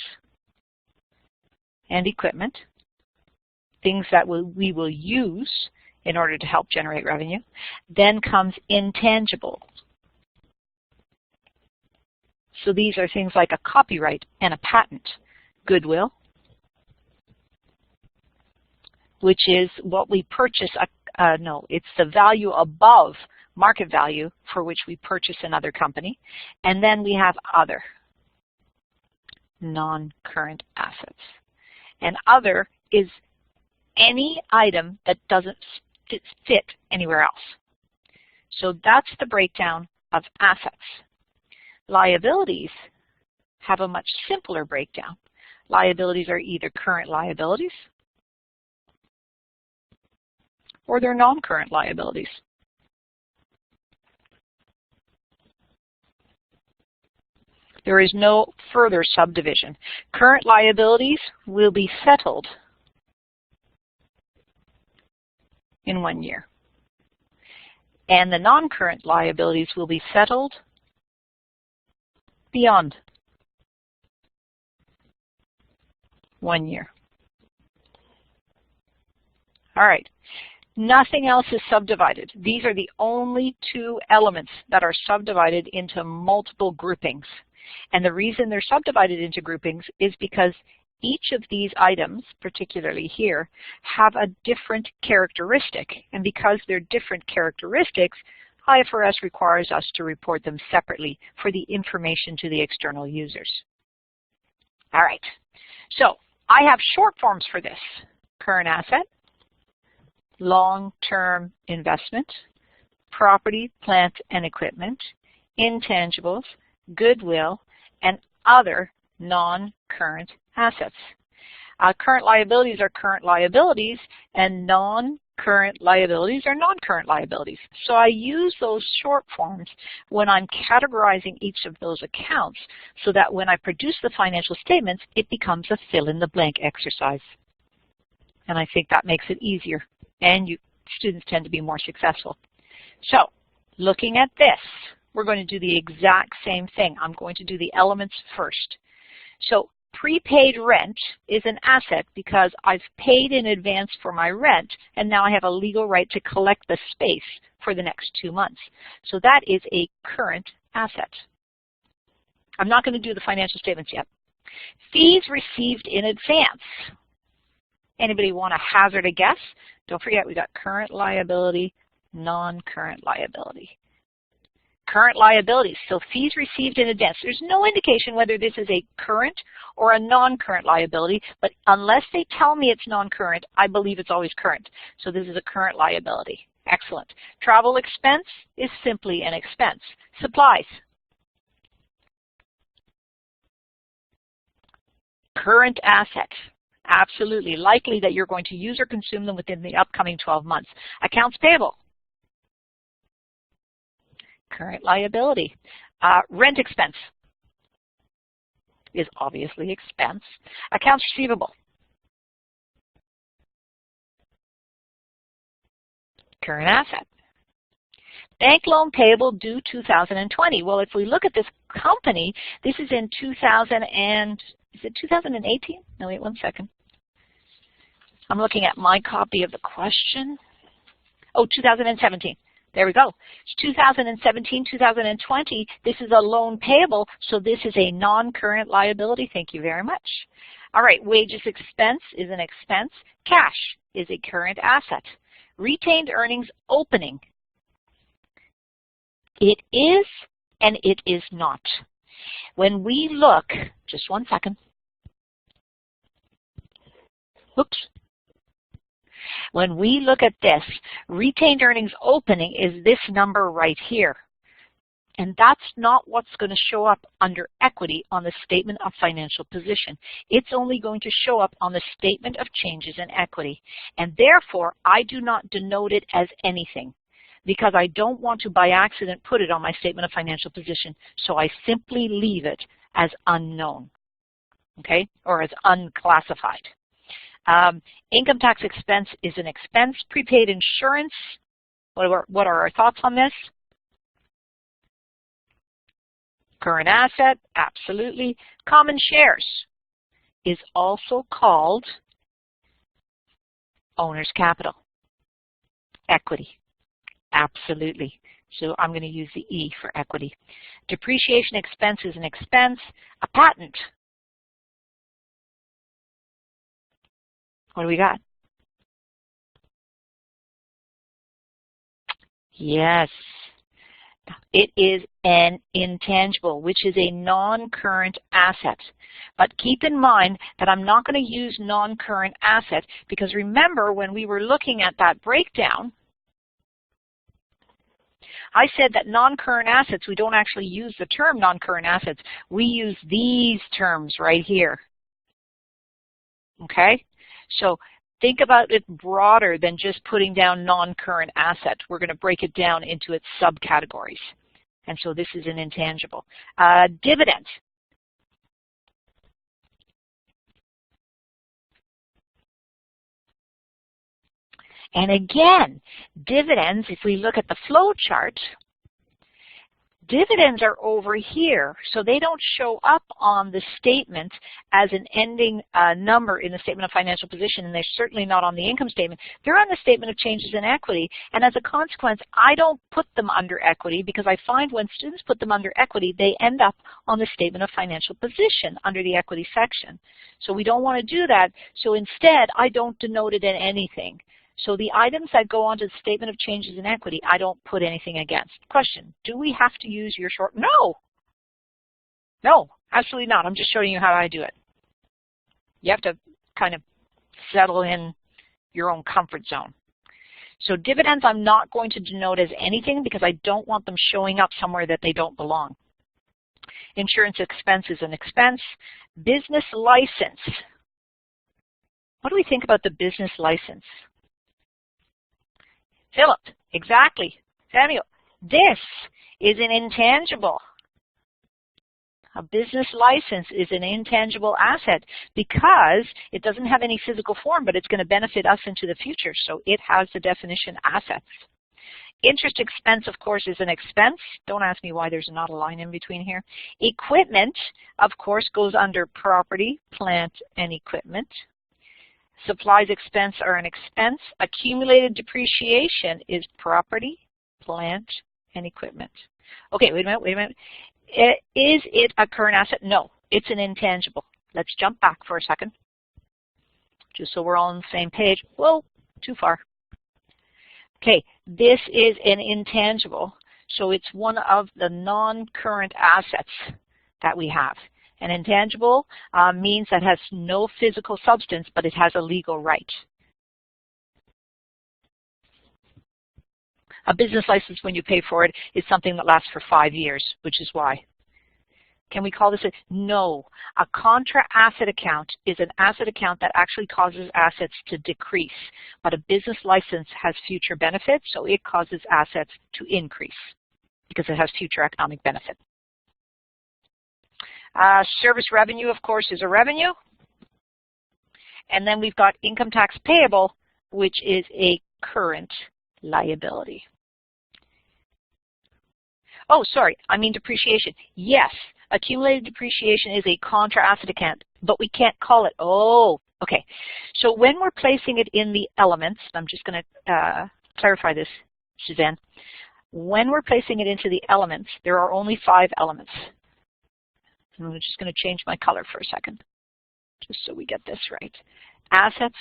and equipment, things that we will use in order to help generate revenue. Then comes intangible. So these are things like a copyright and a patent, goodwill, which is what we purchase, it's the value above market value for which we purchase another company. And then we have other, non-current assets. And other is any item that doesn't fit anywhere else. So that's the breakdown of assets. Liabilities have a much simpler breakdown. Liabilities are either current liabilities or they're non-current liabilities. There is no further subdivision. Current liabilities will be settled in 1 year. And the non-current liabilities will be settled beyond 1 year. All right. Nothing else is subdivided. These are the only two elements that are subdivided into multiple groupings. And the reason they're subdivided into groupings is because each of these items, particularly here, have a different characteristic. And because they're different characteristics, IFRS requires us to report them separately for the information to the external users. All right. So I have short forms for this. Current asset, long-term investment, property, plant, and equipment, intangibles, goodwill, and other non-current assets. Current liabilities are current liabilities, and non-current liabilities are non-current liabilities. So I use those short forms when I'm categorizing each of those accounts so that when I produce the financial statements, it becomes a fill-in-the-blank exercise. And I think that makes it easier, and students tend to be more successful. So looking at this, we're going to do the exact same thing. I'm going to do the elements first. So prepaid rent is an asset because I've paid in advance for my rent, and now I have a legal right to collect the space for the next 2 months. So that is a current asset. I'm not going to do the financial statements yet. Fees received in advance. Anybody want to hazard a guess? Don't forget, we got current liability, non-current liability. Current liabilities, so fees received in advance. There's no indication whether this is a current or a non-current liability, but unless they tell me it's non-current, I believe it's always current. So this is a current liability. Excellent. Travel expense is simply an expense. Supplies. Current asset. Absolutely. Likely that you're going to use or consume them within the upcoming 12 months. Accounts payable. Current liability. Rent expense is obviously expense. Accounts receivable. Current asset. Bank loan payable due 2020. Well, if we look at this company, this is in 2018? No, wait 1 second. I'm looking at my copy of the question. Oh, 2017. There we go. It's 2017, 2020. This is a loan payable, so this is a non-current liability. Thank you very much. All right, wages expense is an expense. Cash is a current asset. Retained earnings opening. It is and it is not. When we look, just 1 second. Oops. When we look at this, retained earnings opening is this number right here. And that's not what's going to show up under equity on the statement of financial position. It's only going to show up on the statement of changes in equity. And therefore, I do not denote it as anything because I don't want to by accident put it on my statement of financial position. So I simply leave it as unknown, okay, or as unclassified. Income tax expense is an expense. Prepaid insurance, what are our thoughts on this? Current asset, absolutely. Common shares is also called owner's capital. Equity, absolutely. So I'm going to use the E for equity. Depreciation expense is an expense. A patent. What do we got? Yes, it is an intangible, which is a non-current asset. But keep in mind that I'm not going to use non-current asset because remember when we were looking at that breakdown, I said that non-current assets, we don't actually use the term non-current assets. We use these terms right here. Okay? So think about it broader than just putting down non-current asset. We're going to break it down into its subcategories. And so this is an intangible. Dividends. And again, dividends, if we look at the flow chart, dividends are over here, so they don't show up on the statement as an ending number in the statement of financial position, and they're certainly not on the income statement. They're on the statement of changes in equity, and as a consequence, I don't put them under equity because I find when students put them under equity, they end up on the statement of financial position under the equity section. So we don't want to do that, so instead, I don't denote it in anything. So the items that go onto the statement of changes in equity, I don't put anything against. Question, do we have to use your short? No. No, absolutely not. I'm just showing you how I do it. You have to kind of settle in your own comfort zone. So dividends I'm not going to denote as anything because I don't want them showing up somewhere that they don't belong. Insurance expense is an expense. Business license. What do we think about the business license? Philip, exactly. Samuel, this is an intangible. A business license is an intangible asset because it doesn't have any physical form, but it's going to benefit us into the future, so it has the definition assets. Interest expense, of course, is an expense. Don't ask me why there's not a line in between here. Equipment, of course, goes under property, plant, and equipment. Supplies expense are an expense. Accumulated depreciation is property, plant, and equipment. Okay, wait a minute. Is it a current asset? No, it's an intangible. Let's jump back for a second, just so we're all on the same page. Whoa, too far. Okay, this is an intangible, so it's one of the non-current assets that we have. An intangible means that it has no physical substance, but it has a legal right. A business license, when you pay for it, is something that lasts for 5 years, which is why. Can we call this a? No. A Contra Asset account is an asset account that actually causes assets to decrease, but a business license has future benefits, so it causes assets to increase because it has future economic benefit. Service revenue, of course, is a revenue. And then we've got income tax payable, which is a current liability. Oh, sorry, I mean depreciation. Yes, accumulated depreciation is a Contra Asset account, but we can't call it. Oh, okay. So when we're placing it in the elements, I'm just going to clarify this, Suzanne. When we're placing it into the elements, there are only 5 elements. I'm just going to change my color for a second, just so we get this right. Assets,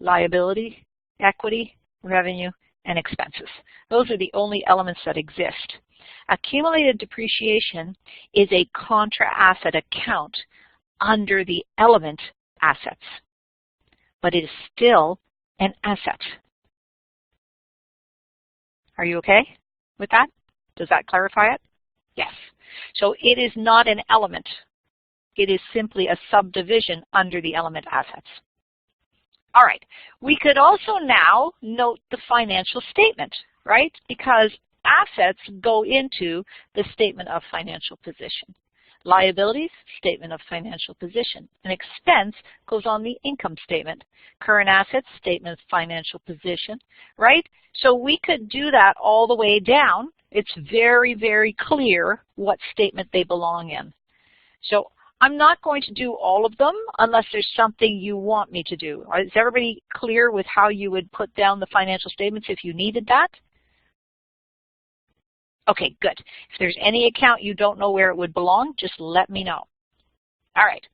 liability, equity, revenue, and expenses. Those are the only elements that exist. Accumulated depreciation is a Contra Asset account under the element assets, but it is still an asset. Are you okay with that? Does that clarify it? Yes. So it is not an element. It is simply a subdivision under the element assets. All right. We could also now note the financial statement, right? Because assets go into the statement of financial position. Liabilities, statement of financial position. An expense goes on the income statement. Current assets, statement of financial position, right? So we could do that all the way down. It's very, very clear what statement they belong in. So I'm not going to do all of them unless there's something you want me to do. Is everybody clear with how you would put down the financial statements if you needed that? Okay, good. If there's any account you don't know where it would belong, just let me know. All right.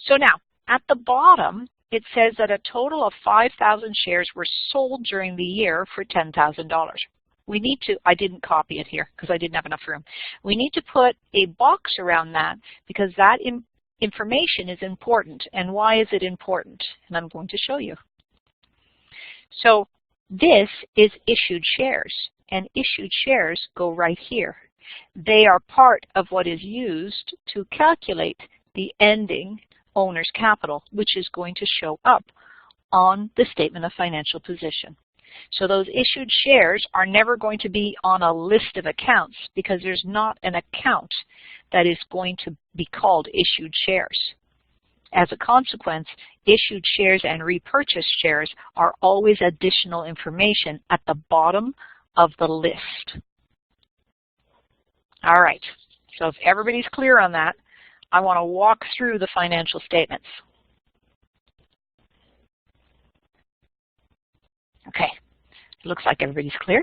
So now, at the bottom, it says that a total of 5,000 shares were sold during the year for $10,000. We need to, I didn't copy it here because I didn't have enough room. We need to put a box around that because that information is important. And why is it important? And I'm going to show you. So this is issued shares. and issued shares go right here. They are part of what is used to calculate the ending owner's capital, which is going to show up on the statement of financial position. So those issued shares are never going to be on a list of accounts because there's not an account that is going to be called issued shares. As a consequence, issued shares and repurchased shares are always additional information at the bottom of the list. All right, so if everybody's clear on that, I want to walk through the financial statements. Okay, it looks like everybody's clear.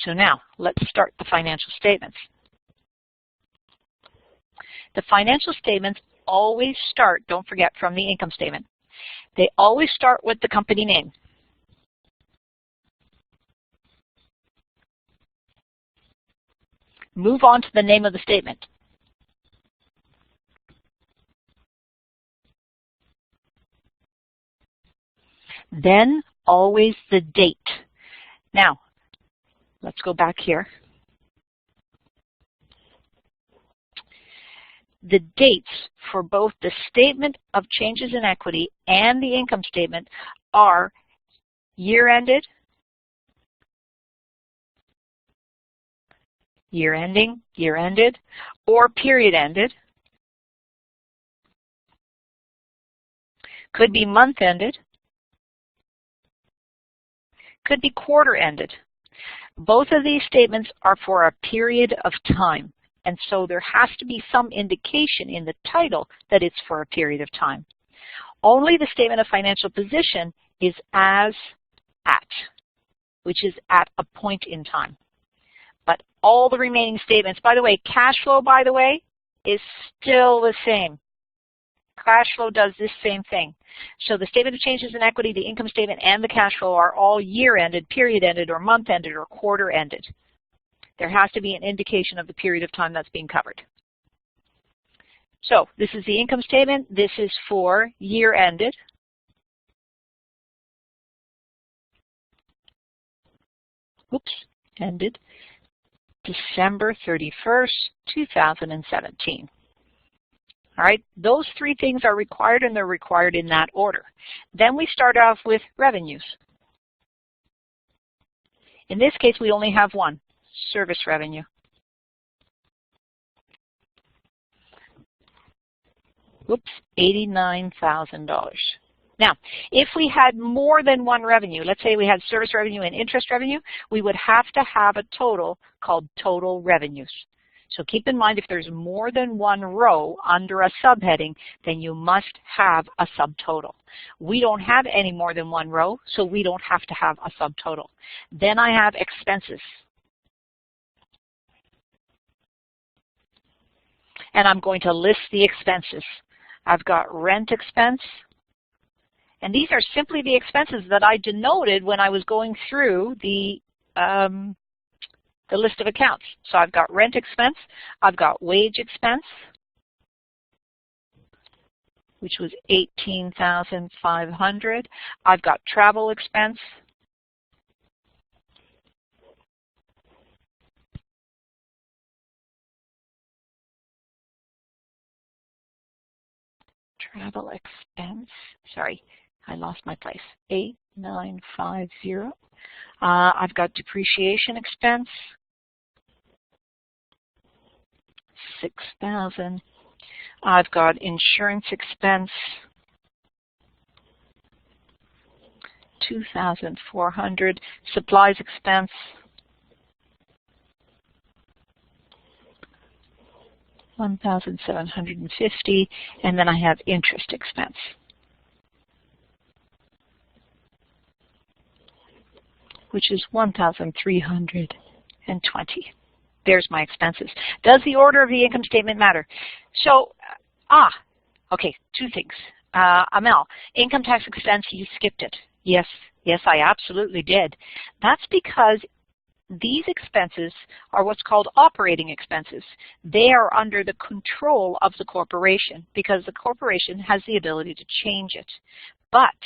So now, let's start the financial statements. The financial statements always start, don't forget, from the income statement. They always start with the company name. Move on to the name of the statement. Then always the date. Now, let's go back here. The dates for both the statement of changes in equity and the income statement are year-ended, year-ending, year-ended, or period-ended. Could be month-ended. Could be quarter-ended. Both of these statements are for a period of time, and so there has to be some indication in the title that it's for a period of time. Only the statement of financial position is as at, which is at a point in time. But all the remaining statements, by the way, cash flow, by the way, is still the same. Cash flow does this same thing. So the statement of changes in equity, the income statement, and the cash flow are all year-ended, period-ended, or month-ended, or quarter-ended. There has to be an indication of the period of time that's being covered. So this is the income statement. This is for year-ended. Oops, ended December 31st, 2017. All right, those three things are required, and they're required in that order. Then we start off with revenues. In this case, we only have one, service revenue. Oops, $89,000. Now, if we had more than one revenue, let's say we had service revenue and interest revenue, we would have to have a total called total revenues. So keep in mind, if there's more than one row under a subheading, then you must have a subtotal. We don't have any more than one row, so we don't have to have a subtotal. Then I have expenses. And I'm going to list the expenses. I've got rent expense. And these are simply the expenses that I denoted when I was going through the list of accounts. So I've got rent expense, I've got wage expense, which was $18,500. I've got travel expense, sorry, I lost my place, 8950. I've got depreciation expense, $6,000. I've got insurance expense, $2,400. Supplies expense, $1,750, and then I have interest expense, which is $1,320. There's my expenses. Does the order of the income statement matter? So, okay, two things. Amel, income tax expense, you skipped it. Yes, I absolutely did. That's because these expenses are what's called operating expenses. They are under the control of the corporation because the corporation has the ability to change it. But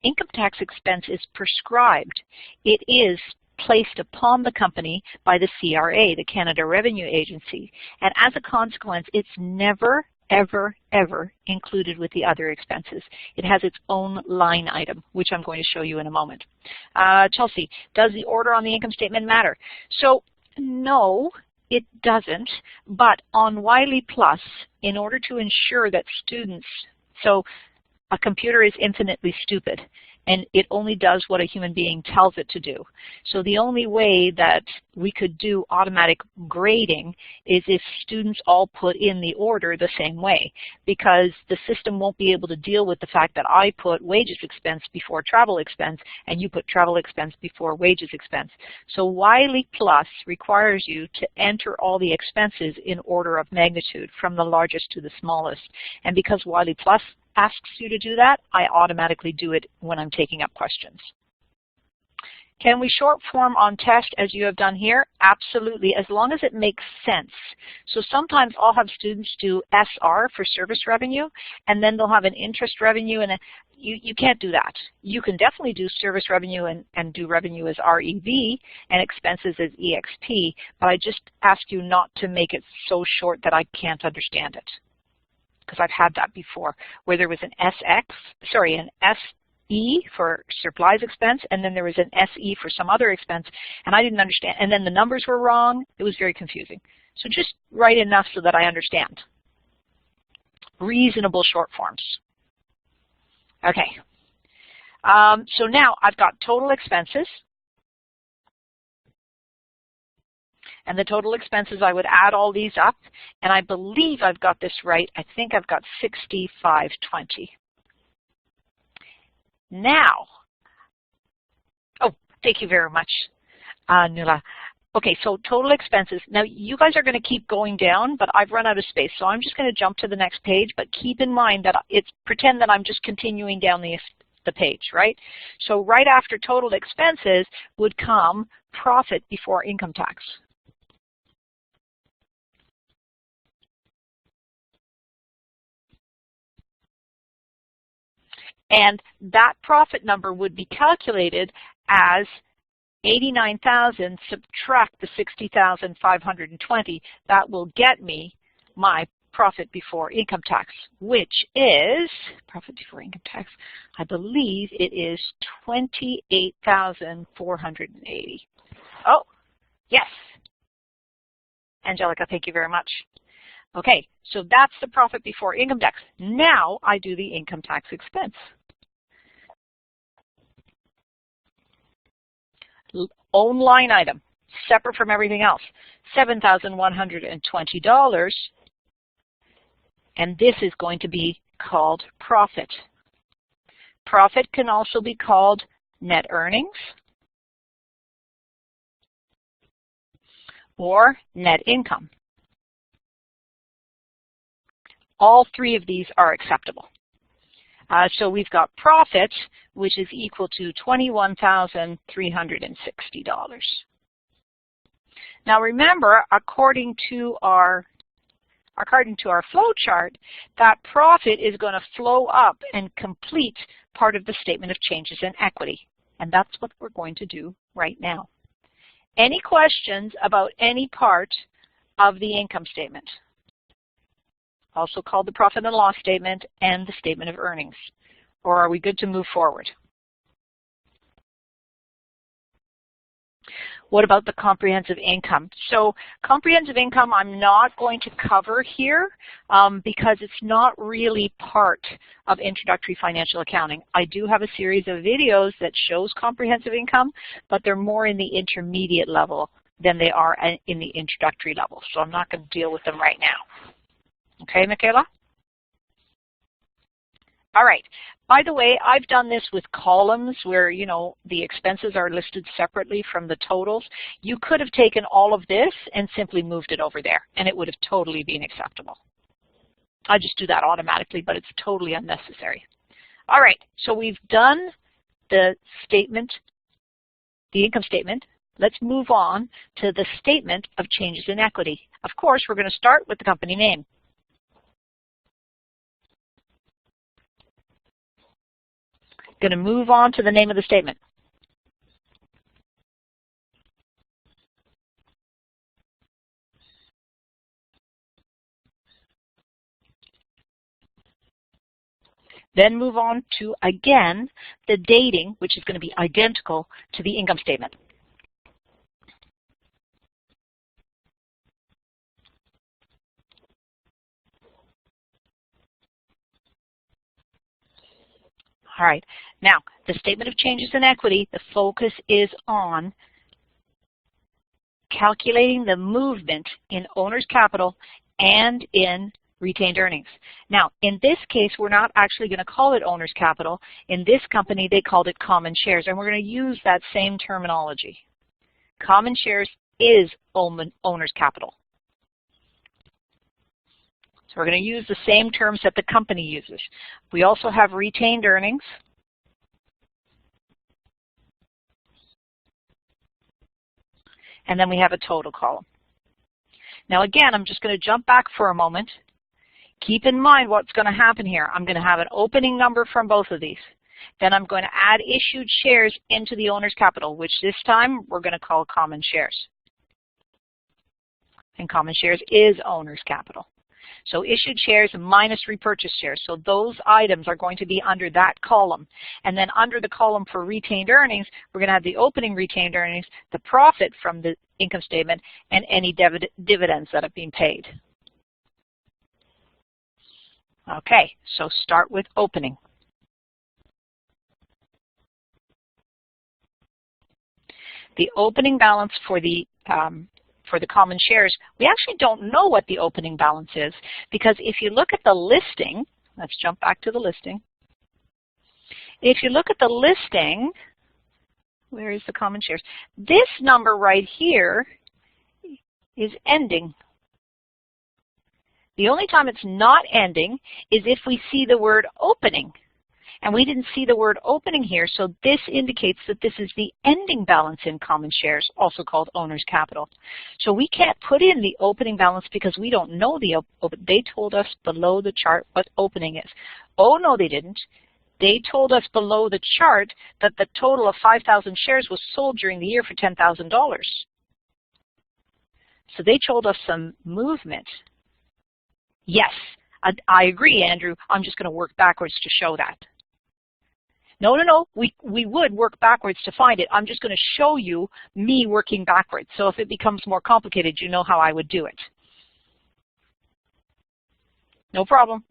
income tax expense is prescribed. It is placed upon the company by the CRA, the Canada Revenue Agency. And as a consequence, it's never, ever, ever included with the other expenses. It has its own line item, which I'm going to show you in a moment. Chelsea, does the order on the income statement matter? So no, it doesn't, but on Wiley Plus, in order to ensure that students, so a computer is infinitely stupid, and it only does what a human being tells it to do. So the only way that we could do automatic grading is if students all put in the order the same way, because the system won't be able to deal with the fact that I put wages expense before travel expense and you put travel expense before wages expense. So Wiley Plus requires you to enter all the expenses in order of magnitude from the largest to the smallest. And because Wiley Plus asks you to do that, I automatically do it when I'm taking up questions. Can we short form on test as you have done here? Absolutely, as long as it makes sense. So sometimes I'll have students do SR for service revenue, and then they'll have an interest revenue, and you can't do that. You can definitely do service revenue and do revenue as REV and expenses as EXP, but I just ask you not to make it so short that I can't understand it, because I've had that before, where there was an an SE for supplies expense, and then there was an SE for some other expense, and I didn't understand, and then the numbers were wrong. It was very confusing. So just write enough so that I understand. Reasonable short forms. Okay. So now I've got total expenses. And the total expenses, I would add all these up, and I believe I've got this right. I think I've got 6520. Now, oh, thank you very much, Nula. Okay, so total expenses. Now, you guys are going to keep going down, but I've run out of space, so I'm just going to jump to the next page, but keep in mind that pretend that I'm just continuing down the page, right? So right after total expenses would come profit before income tax. And that profit number would be calculated as 89,000 subtract the 60,520. That will get me my profit before income tax, which is, profit before income tax, I believe it is 28,480. Oh, yes. Angelica, thank you very much. Okay, so that's the profit before income tax. Now I do the income tax expense. Own line item, separate from everything else, $7,120, and this is going to be called profit. Profit can also be called net earnings or net income. All three of these are acceptable. So we've got profit, which is equal to $21,360. Now remember, according to our flow chart, that profit is going to flow up and complete part of the statement of changes in equity. And that's what we're going to do right now. Any questions about any part of the income statement? Also called the profit and loss statement and the statement of earnings. Or are we good to move forward? What about the comprehensive income? So comprehensive income I'm not going to cover here because it's not really part of introductory financial accounting. I do have a series of videos that shows comprehensive income, but they're more in the intermediate level than they are in the introductory level. So I'm not going to deal with them right now. Okay, Michaela? All right. By the way, I've done this with columns where, you know, the expenses are listed separately from the totals. You could have taken all of this and simply moved it over there, and it would have totally been acceptable. I just do that automatically, but it's totally unnecessary. All right, so we've done the statement, the income statement. Let's move on to the statement of changes in equity. Of course, we're going to start with the company name. Going to move on to the name of the statement. Then move on to, again, the dating, which is going to be identical to the income statement. All right, now the statement of changes in equity, the focus is on calculating the movement in owner's capital and in retained earnings. Now, in this case, we're not actually going to call it owner's capital. In this company, they called it common shares, and we're going to use that same terminology. Common shares is owner's capital. So we're going to use the same terms that the company uses. We also have retained earnings. And then we have a total column. Now again, I'm just going to jump back for a moment. Keep in mind what's going to happen here. I'm going to have an opening number from both of these. Then I'm going to add issued shares into the owner's capital, which this time we're going to call common shares. And common shares is owner's capital. So issued shares minus repurchased shares. So those items are going to be under that column. And then under the column for retained earnings, we're going to have the opening retained earnings, the profit from the income statement, and any dividends that have been paid. Okay, so start with opening. The opening balance for the common shares, we actually don't know what the opening balance is, because if you look at the listing, let's jump back to the listing. If you look at the listing, where is the common shares? This number right here is ending. The only time it's not ending is if we see the word opening. And we didn't see the word opening here, so this indicates that this is the ending balance in common shares, also called owner's capital. So we can't put in the opening balance because we don't know the opening. They told us below the chart what opening is. Oh, no, they didn't. They told us below the chart that the total of 5,000 shares was sold during the year for $10,000. So they told us some movement. Yes, I agree, Andrew. I'm just going to work backwards to show that. No, no, no, we would work backwards to find it. I'm just going to show you me working backwards. So if it becomes more complicated, you know how I would do it. No problem.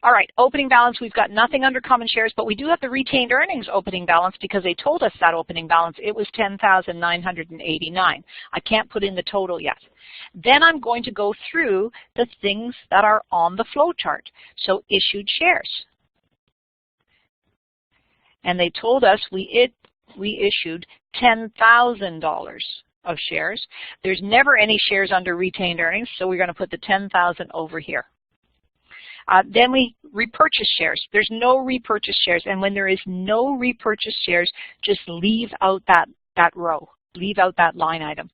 All right, opening balance, we've got nothing under common shares, but we do have the retained earnings opening balance because they told us that opening balance. It was $10,989. I can't put in the total yet. Then I'm going to go through the things that are on the flow chart. So issued shares. And they told us we issued $10,000 of shares. There's never any shares under retained earnings, so we're going to put the 10,000 over here. Then we repurchase shares. There's no repurchase shares, and when there is no repurchase shares, just leave out that row, leave out that line item.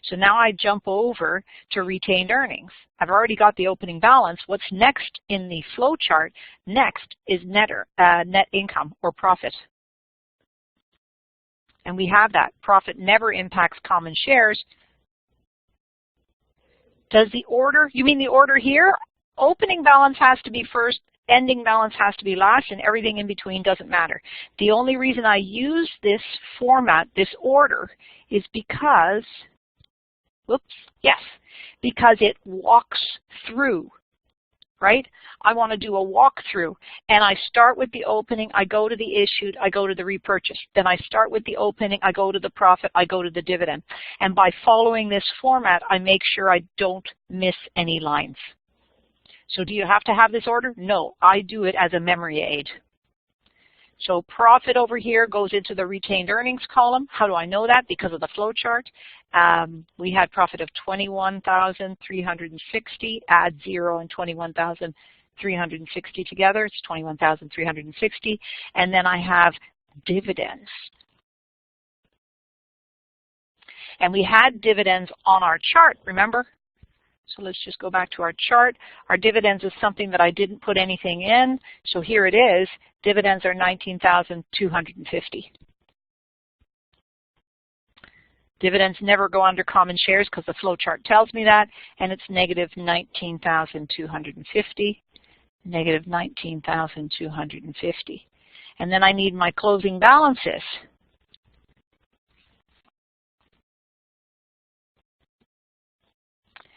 So now I jump over to retained earnings. I've already got the opening balance. What's next in the flow chart? Next is net income or profit. And we have that. Profit never impacts common shares. Does the order, you mean the order here? Opening balance has to be first, ending balance has to be last, and everything in between doesn't matter. The only reason I use this format, this order, is because, whoops, yes, because it walks through, right? I want to do a walkthrough, and I start with the opening, I go to the issued, I go to the repurchase. Then I start with the opening, I go to the profit, I go to the dividend. And by following this format, I make sure I don't miss any lines. So do you have to have this order? No, I do it as a memory aid. So profit over here goes into the retained earnings column. How do I know that? Because of the flow chart. We had profit of $21,360, add 0 and $21,360 together. It's $21,360. And then I have dividends. And we had dividends on our chart, remember? So let's just go back to our chart. Our dividends is something that I didn't put anything in. So here it is. Dividends are $19,250. Dividends never go under common shares because the flow chart tells me that, and it's negative $19,250. negative 19,250. And then I need my closing balances.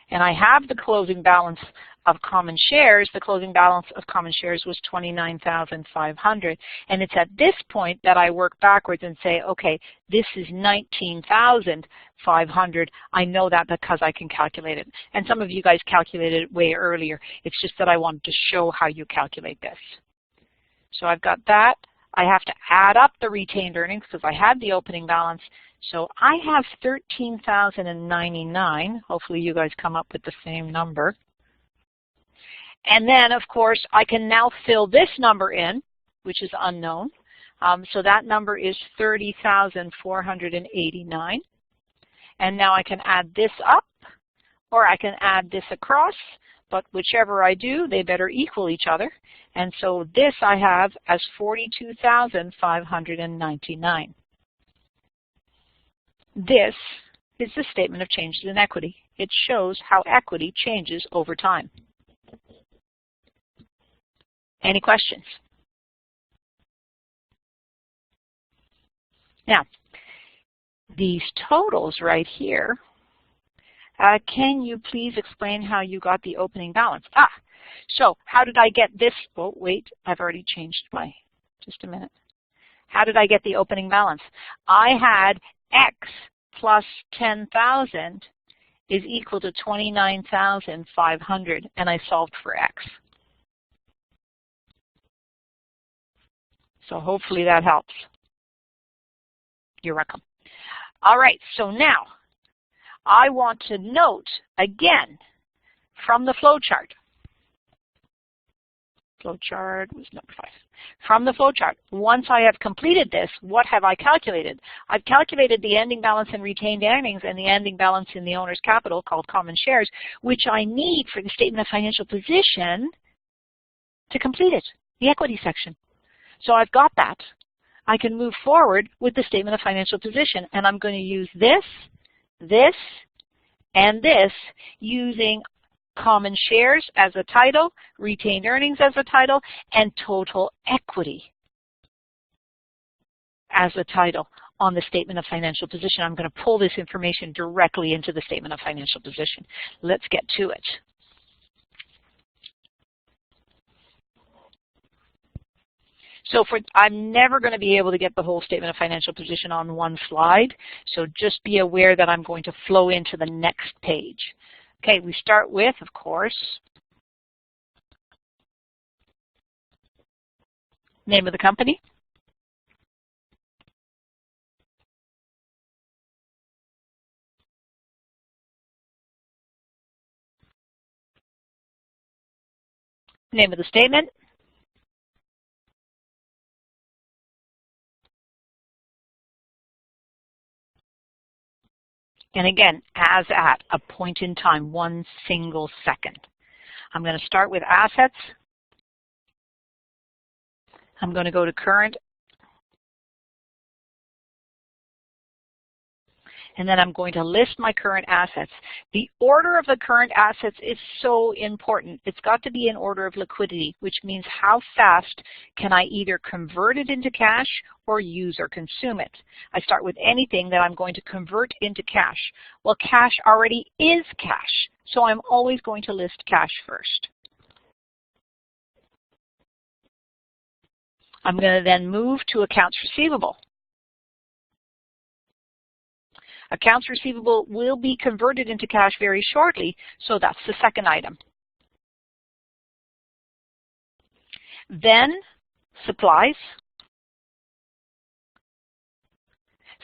And I have the closing balance of common shares. The closing balance of common shares was 29,500. And it's at this point that I work backwards and say, okay, this is 19,500. I know that because I can calculate it. And some of you guys calculated it way earlier. It's just that I wanted to show how you calculate this. So I've got that. I have to add up the retained earnings because I had the opening balance. So I have 13,099. Hopefully you guys come up with the same number. And then, of course, I can now fill this number in, which is unknown. So that number is 30,489. And now I can add this up, or I can add this across. But whichever I do, they better equal each other. And so this I have as 42,599. This is the statement of changes in equity. It shows how equity changes over time. Any questions? Now, these totals right here, can you please explain how you got the opening balance? So how did I get this? Oh, wait, I've already changed my, just a minute. How did I get the opening balance? I had X plus 10,000 is equal to 29,500, and I solved for X. So hopefully that helps. You're welcome. All right, so now I want to note, again, from the flow chart. Flow chart was number 5. From the flow chart, once I have completed this, what have I calculated? I've calculated the ending balance in retained earnings and the ending balance in the owner's capital, called common shares, which I need for the statement of financial position to complete it, the equity section. So I've got that. I can move forward with the statement of financial position, and I'm going to use this, this, and this using common shares as a title, retained earnings as a title, and total equity as a title on the statement of financial position. I'm going to pull this information directly into the statement of financial position. Let's get to it. So I'm never going to be able to get the whole statement of financial position on one slide, so just be aware that I'm going to flow into the next page. Okay, we start with, of course, name of the company, name of the statement, and again, as at a point in time, 1 single second. I'm going to start with assets. I'm going to go to current. And then I'm going to list my current assets. The order of the current assets is so important. It's got to be in order of liquidity, which means how fast can I either convert it into cash or use or consume it. I start with anything that I'm going to convert into cash. Well, cash already is cash, so I'm always going to list cash first. I'm going to then move to accounts receivable. Accounts receivable will be converted into cash very shortly, so that's the second item. Then supplies.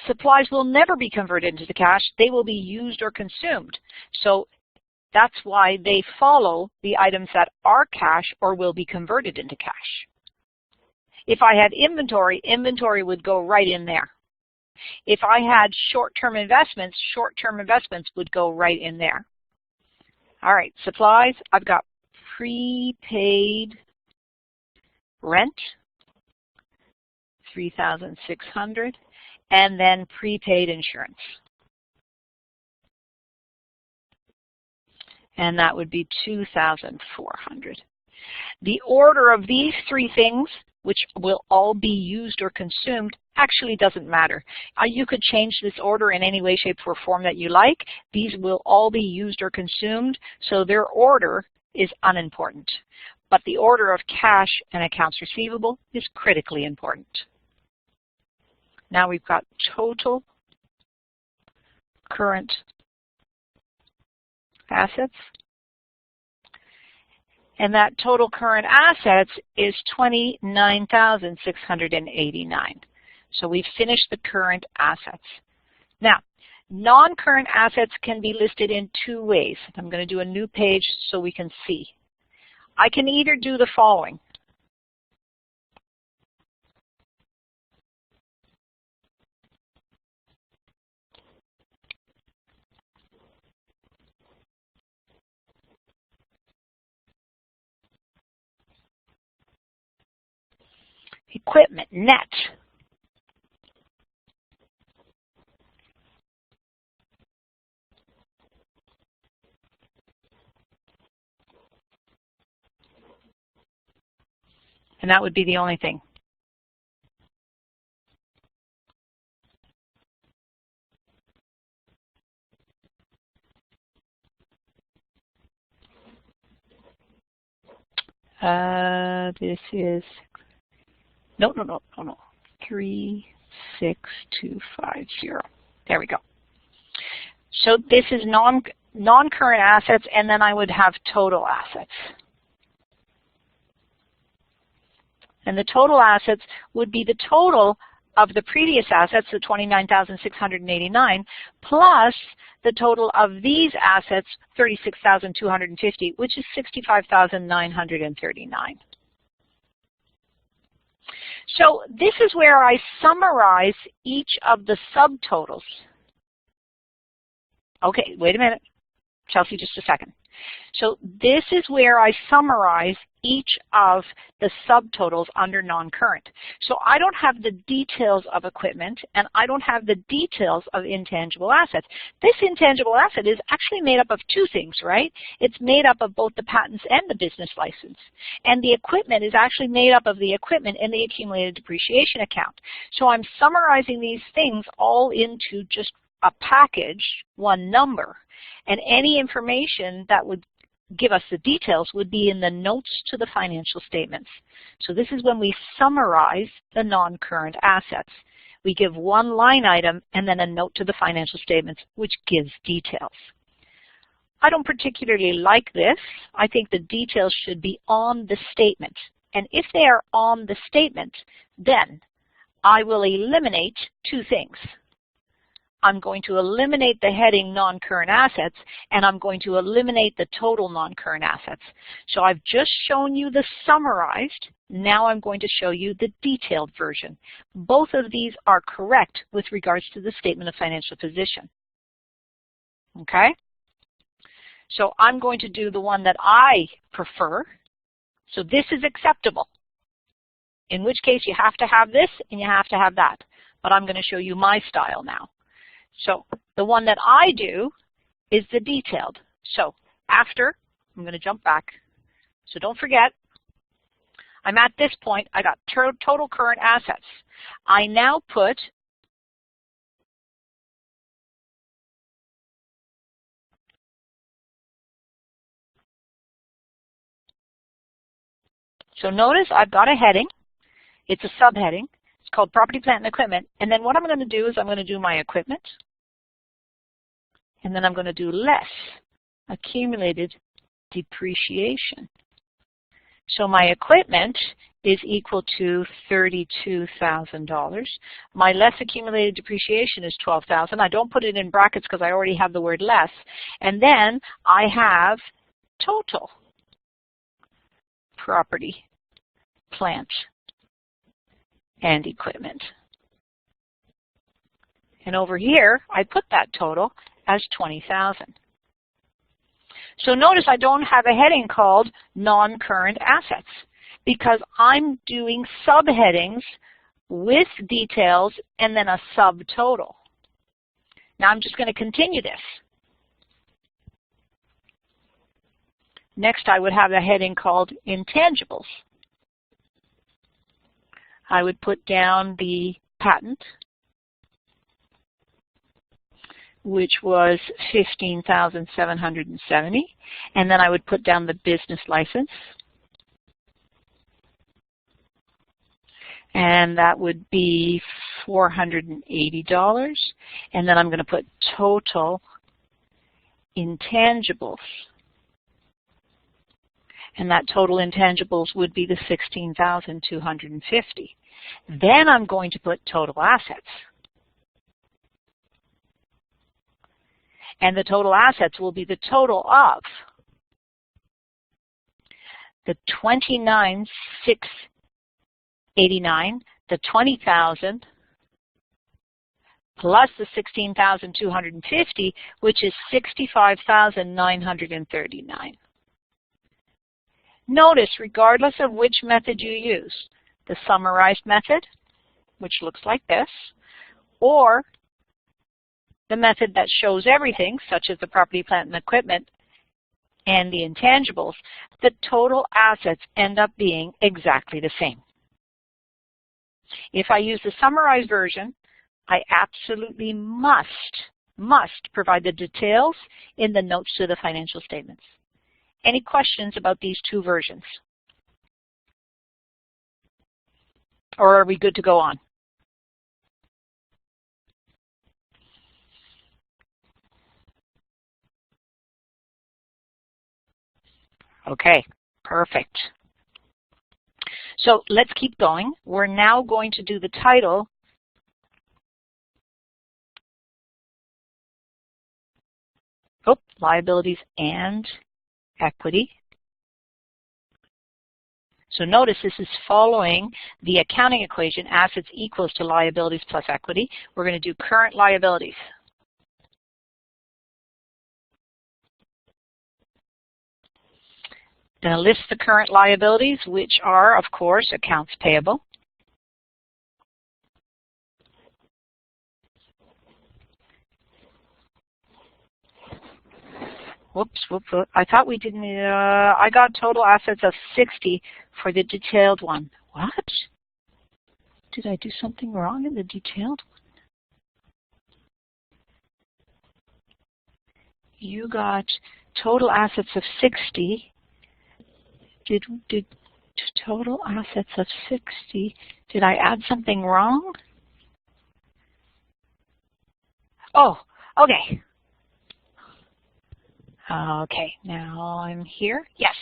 Supplies will never be converted into cash. They will be used or consumed. So that's why they follow the items that are cash or will be converted into cash. If I had inventory, inventory would go right in there. If I had short-term investments would go right in there. All right, supplies, I've got prepaid rent, 3,600, and then prepaid insurance. And that would be 2,400. The order of these three things, which will all be used or consumed, actually doesn't matter. You could change this order in any way, shape, or form that you like. These will all be used or consumed, so their order is unimportant. But the order of cash and accounts receivable is critically important. Now we've got total current assets. And that total current assets is $29,689. So we've finished the current assets. Now, non-current assets can be listed in two ways. I'm going to do a new page so we can see. I can either do the following. Equipment, net. And that would be the only thing. This is, no. 36250. There we go. So this is non-current assets, and then I would have total assets. And the total assets would be the total of the previous assets, the $29,689, plus the total of these assets, $36,250, which is $65,939. So this is where I summarize each of the subtotals. Okay, wait a minute, Chelsea, just a second. So this is where I summarize each of the subtotals under non-current. So I don't have the details of equipment, and I don't have the details of intangible assets. This intangible asset is actually made up of two things, right? It's made up of both the patents and the business license. And the equipment is actually made up of the equipment and the accumulated depreciation account. So I'm summarizing these things all into just a package, one number. And any information that would give us the details would be in the notes to the financial statements. So this is when we summarize the non-current assets. We give one line item and then a note to the financial statements, which gives details. I don't particularly like this. I think the details should be on the statement. And if they are on the statement, then I will eliminate two things. I'm going to eliminate the heading non-current assets, and I'm going to eliminate the total non-current assets. So I've just shown you the summarized. Now I'm going to show you the detailed version. Both of these are correct with regards to the statement of financial position. Okay? So I'm going to do the one that I prefer. So this is acceptable, in which case you have to have this and you have to have that. But I'm going to show you my style now. So the one that I do is the detailed. So after, I'm going to jump back. So don't forget, I'm at this point, I got total current assets. I now put so notice I've got a heading. It's a subheading. It's called property, plant, and equipment. And then what I'm going to do is I'm going to do my equipment. And then I'm going to do less accumulated depreciation. So my equipment is equal to $32,000. My less accumulated depreciation is $12,000. I don't put it in brackets because I already have the word less. And then I have total property, plant, and equipment. And over here, I put that total as $20,000. So notice I don't have a heading called non-current assets because I'm doing subheadings with details and then a subtotal. Now I'm just going to continue this. Next, I would have a heading called Intangibles. I would put down the patent, which was $15,770, and then I would put down the business license, and that would be $480, and then I'm going to put total intangibles, and that total intangibles would be the $16,250. Then I'm going to put total assets. And the total assets will be the total of the $29,689, the $20,000, plus the $16,250, which is $65,939. Notice, regardless of which method you use, the summarized method, which looks like this, or the method that shows everything, such as the property, plant, and equipment, and the intangibles, the total assets end up being exactly the same. If I use the summarized version, I absolutely must provide the details in the notes to the financial statements. Any questions about these two versions? Or are we good to go on? Okay, perfect. So let's keep going. We're now going to do the title. Liabilities and equity. So notice this is following the accounting equation, assets equals to liabilities plus equity. We're going to do current liabilities. Going to list the current liabilities, which are, of course, accounts payable. Whoops. I thought we didn't, I got total assets of 60 for the detailed one. What? Did I do something wrong in the detailed one? You got total assets of 60. Did total assets of 60, did I add something wrong? Oh, okay. Okay, now I'm here. Yes.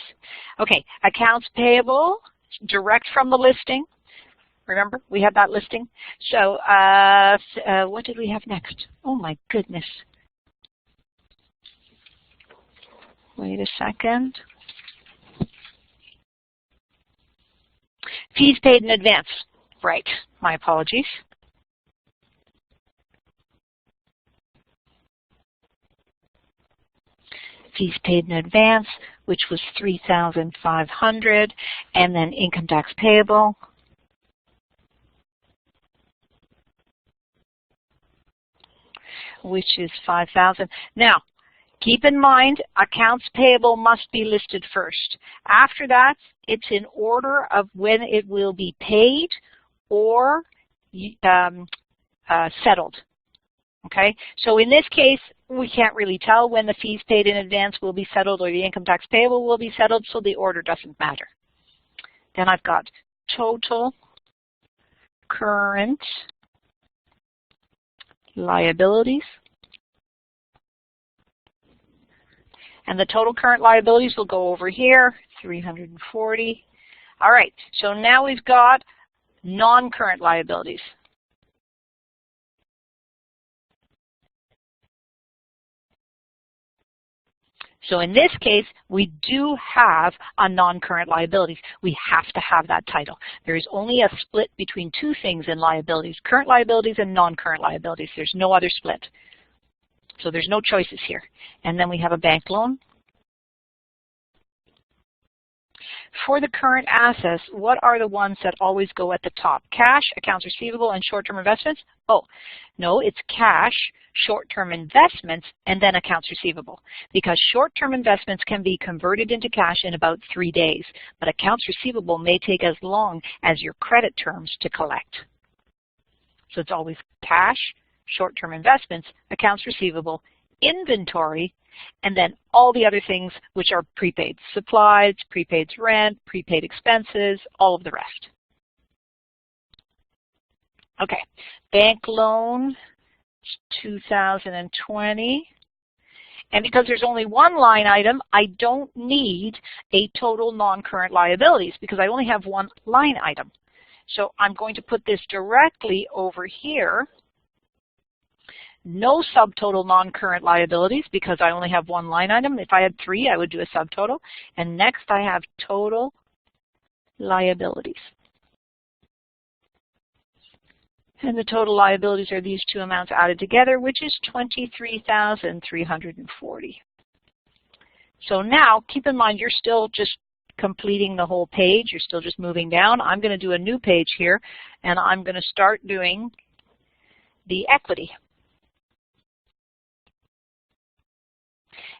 Okay, accounts payable, direct from the listing. Remember, we had that listing. So what did we have next? Oh my goodness. Wait a second. Fees paid in advance. Right, my apologies. Fees paid in advance, which was $3,500, and then income tax payable. Which is $5,000. Now, keep in mind, accounts payable must be listed first. After that, it's in order of when it will be paid or settled. Okay, so in this case, we can't really tell when the fees paid in advance will be settled or the income tax payable will be settled, so the order doesn't matter. Then I've got total current liabilities. And the total current liabilities will go over here, 340. All right, so now we've got non-current liabilities. So in this case, we do have a non-current liabilities. We have to have that title. There is only a split between two things in liabilities, current liabilities and non-current liabilities. There's no other split. So there's no choices here. And then we have a bank loan. For the current assets, what are the ones that always go at the top? Cash, accounts receivable, and short-term investments? Oh, no, it's cash, short-term investments, and then accounts receivable. Because short-term investments can be converted into cash in about 3 days, but accounts receivable may take as long as your credit terms to collect. So it's always cash, short-term investments, accounts receivable, inventory, and then all the other things which are prepaid. Supplies, prepaid rent, prepaid expenses, all of the rest. Okay, bank loan, 2020. And because there's only one line item, I don't need a total non-current liabilities because I only have one line item. So I'm going to put this directly over here. No subtotal non-current liabilities because I only have one line item. If I had 3, I would do a subtotal. And next I have total liabilities. And the total liabilities are these two amounts added together, which is $23,340. So now, keep in mind, you're still just completing the whole page. You're still just moving down. I'm going to do a new page here, and I'm going to start doing the equity.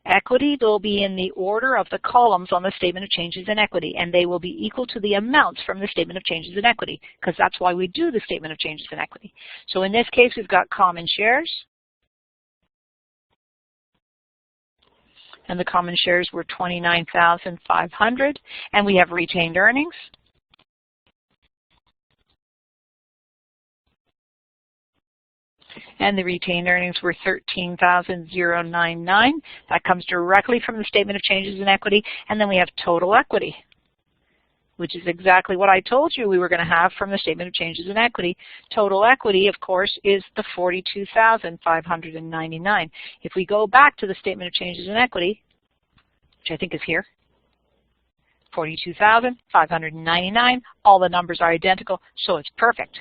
Equity will be in the order of the columns on the statement of changes in equity, and they will be equal to the amounts from the statement of changes in equity, because that's why we do the statement of changes in equity. So in this case, we've got common shares, and the common shares were 29,500, and we have retained earnings. And the retained earnings were $13,099. That comes directly from the statement of changes in equity. And then we have total equity, which is exactly what I told you we were going to have from the statement of changes in equity. Total equity, of course, is the $42,599. If we go back to the statement of changes in equity, which I think is here, $42,599, all the numbers are identical, so it's perfect.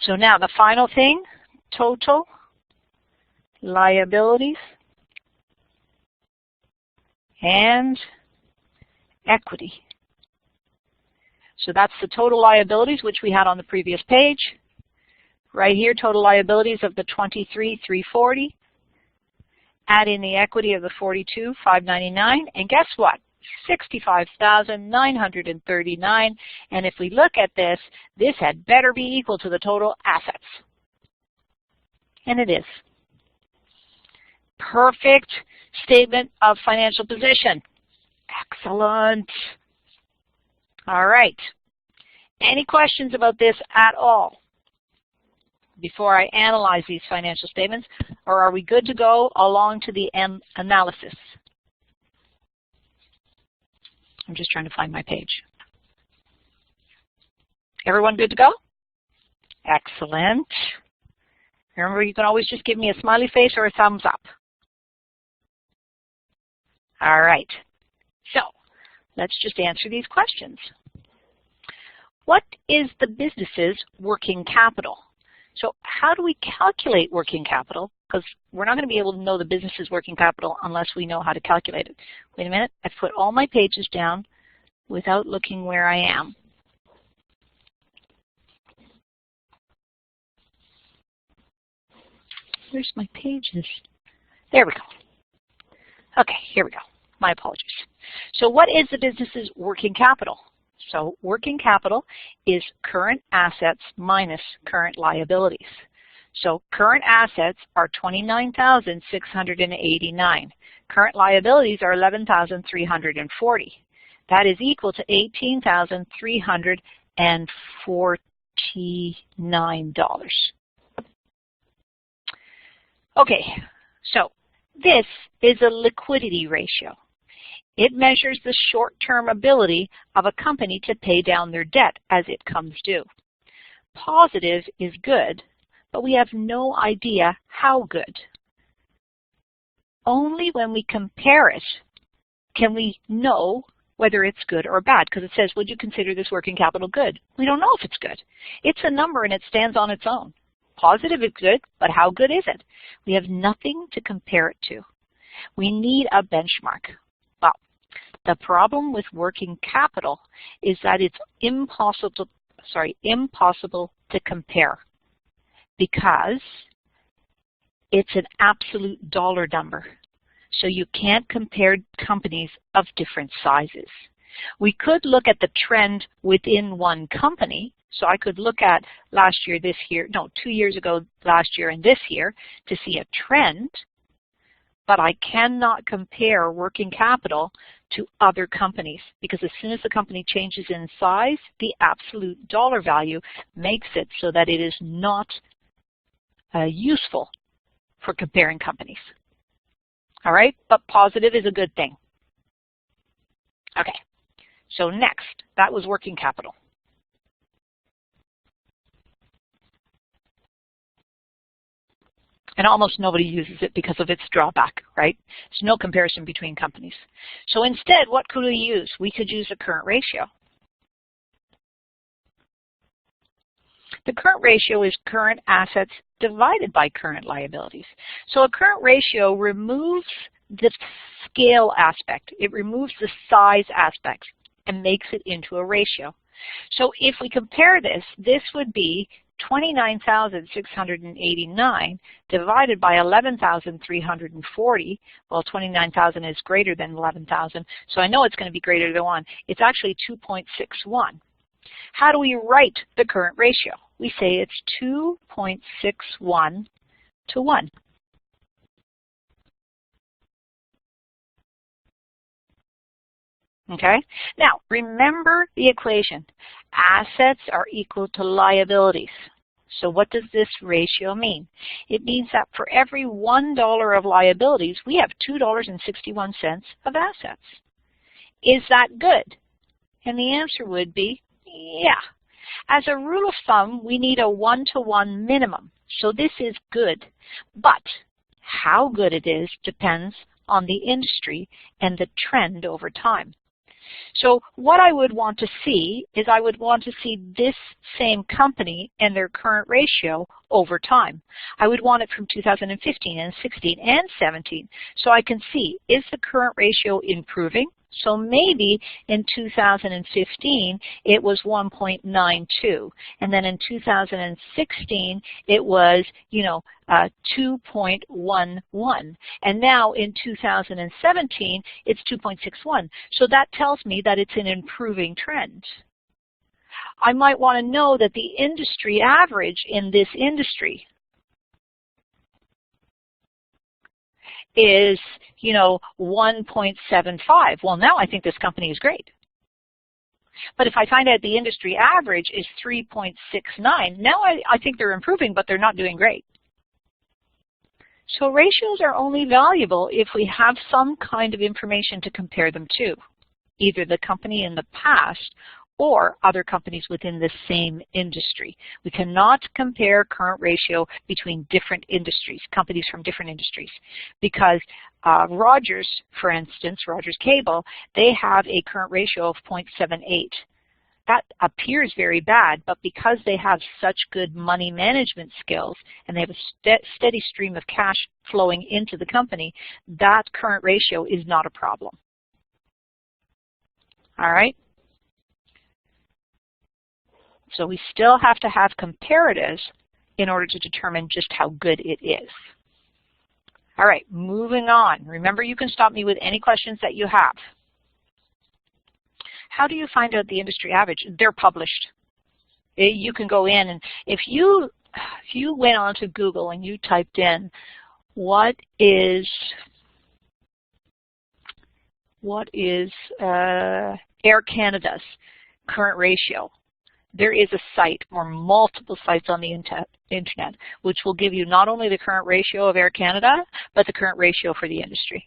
So now the final thing, total liabilities and equity. So that's the total liabilities which we had on the previous page. Right here, total liabilities of the $23,340. Add in the equity of the $42,599, and guess what? $65,939, and if we look at this, this had better be equal to the total assets. And it is. Perfect statement of financial position. Excellent. All right. Any questions about this at all before I analyze these financial statements, or are we good to go along to the analysis? I'm just trying to find my page. Everyone good to go? Excellent. Remember, you can always just give me a smiley face or a thumbs up. All right. So let's just answer these questions. What is the business's working capital? So how do we calculate working capital? Because we're not going to be able to know the business's working capital unless we know how to calculate it. Wait a minute. I've put all my pages down without looking where I am. Where's my pages? There we go. Okay, here we go. My apologies. So what is the business's working capital? So working capital is current assets minus current liabilities. So current assets are $29,689. Current liabilities are $11,340. That is equal to $18,349. Okay, so this is a liquidity ratio. It measures the short-term ability of a company to pay down their debt as it comes due. Positive is good, but we have no idea how good. Only when we compare it can we know whether it's good or bad, because it says, would you consider this working capital good? We don't know if it's good. It's a number and it stands on its own. Positive is good, but how good is it? We have nothing to compare it to. We need a benchmark. Well, the problem with working capital is that it's impossible to compare because it's an absolute dollar number. So you can't compare companies of different sizes. We could look at the trend within one company. So I could look at last year, this year, no, 2 years ago, last year, and this year to see a trend, but I cannot compare working capital to other companies because as soon as the company changes in size, the absolute dollar value makes it so that it is not useful for comparing companies. All right, but positive is a good thing. Okay, so next, that was working capital. And almost nobody uses it because of its drawback, right? There's no comparison between companies. So instead, what could we use? We could use a current ratio. The current ratio is current assets divided by current liabilities. So a current ratio removes the scale aspect. It removes the size aspect and makes it into a ratio. So if we compare this, this would be 29,689 divided by 11,340. Well, 29,000 is greater than 11,000, so I know it's going to be greater than 1. It's actually 2.61. How do we write the current ratio? We say it's 2.61 to 1. Okay? Now, remember the equation. Assets are equal to liabilities. So what does this ratio mean? It means that for every $1 of liabilities, we have $2.61 of assets. Is that good? And the answer would be, yeah. As a rule of thumb, we need a 1-to-1 minimum. So this is good. But how good it is depends on the industry and the trend over time. So what I would want to see is I would want to see this same company and their current ratio over time. I would want it from 2015 and 16 and 17 so I can see, is the current ratio improving? So maybe in 2015 it was 1.92, and then in 2016 it was, 2.11, and now in 2017 it's 2.61. So that tells me that it's an improving trend. I might want to know that the industry average in this industry is, 1.75. Well, now I think this company is great. But if I find out the industry average is 3.69, now I think they're improving, but they're not doing great. So ratios are only valuable if we have some kind of information to compare them to, either the company in the past or other companies within the same industry. We cannot compare current ratio between different industries, companies from different industries, because Rogers, for instance, Rogers Cable, they have a current ratio of 0.78. That appears very bad, but because they have such good money management skills and they have a steady stream of cash flowing into the company, that current ratio is not a problem. All right? So we still have to have comparatives in order to determine just how good it is. All right, moving on. Remember, you can stop me with any questions that you have. How do you find out the industry average? They're published. You can go in, and if you went onto Google and you typed in what is Air Canada's current ratio, there is a site or multiple sites on the internet which will give you not only the current ratio of Air Canada, but the current ratio for the industry.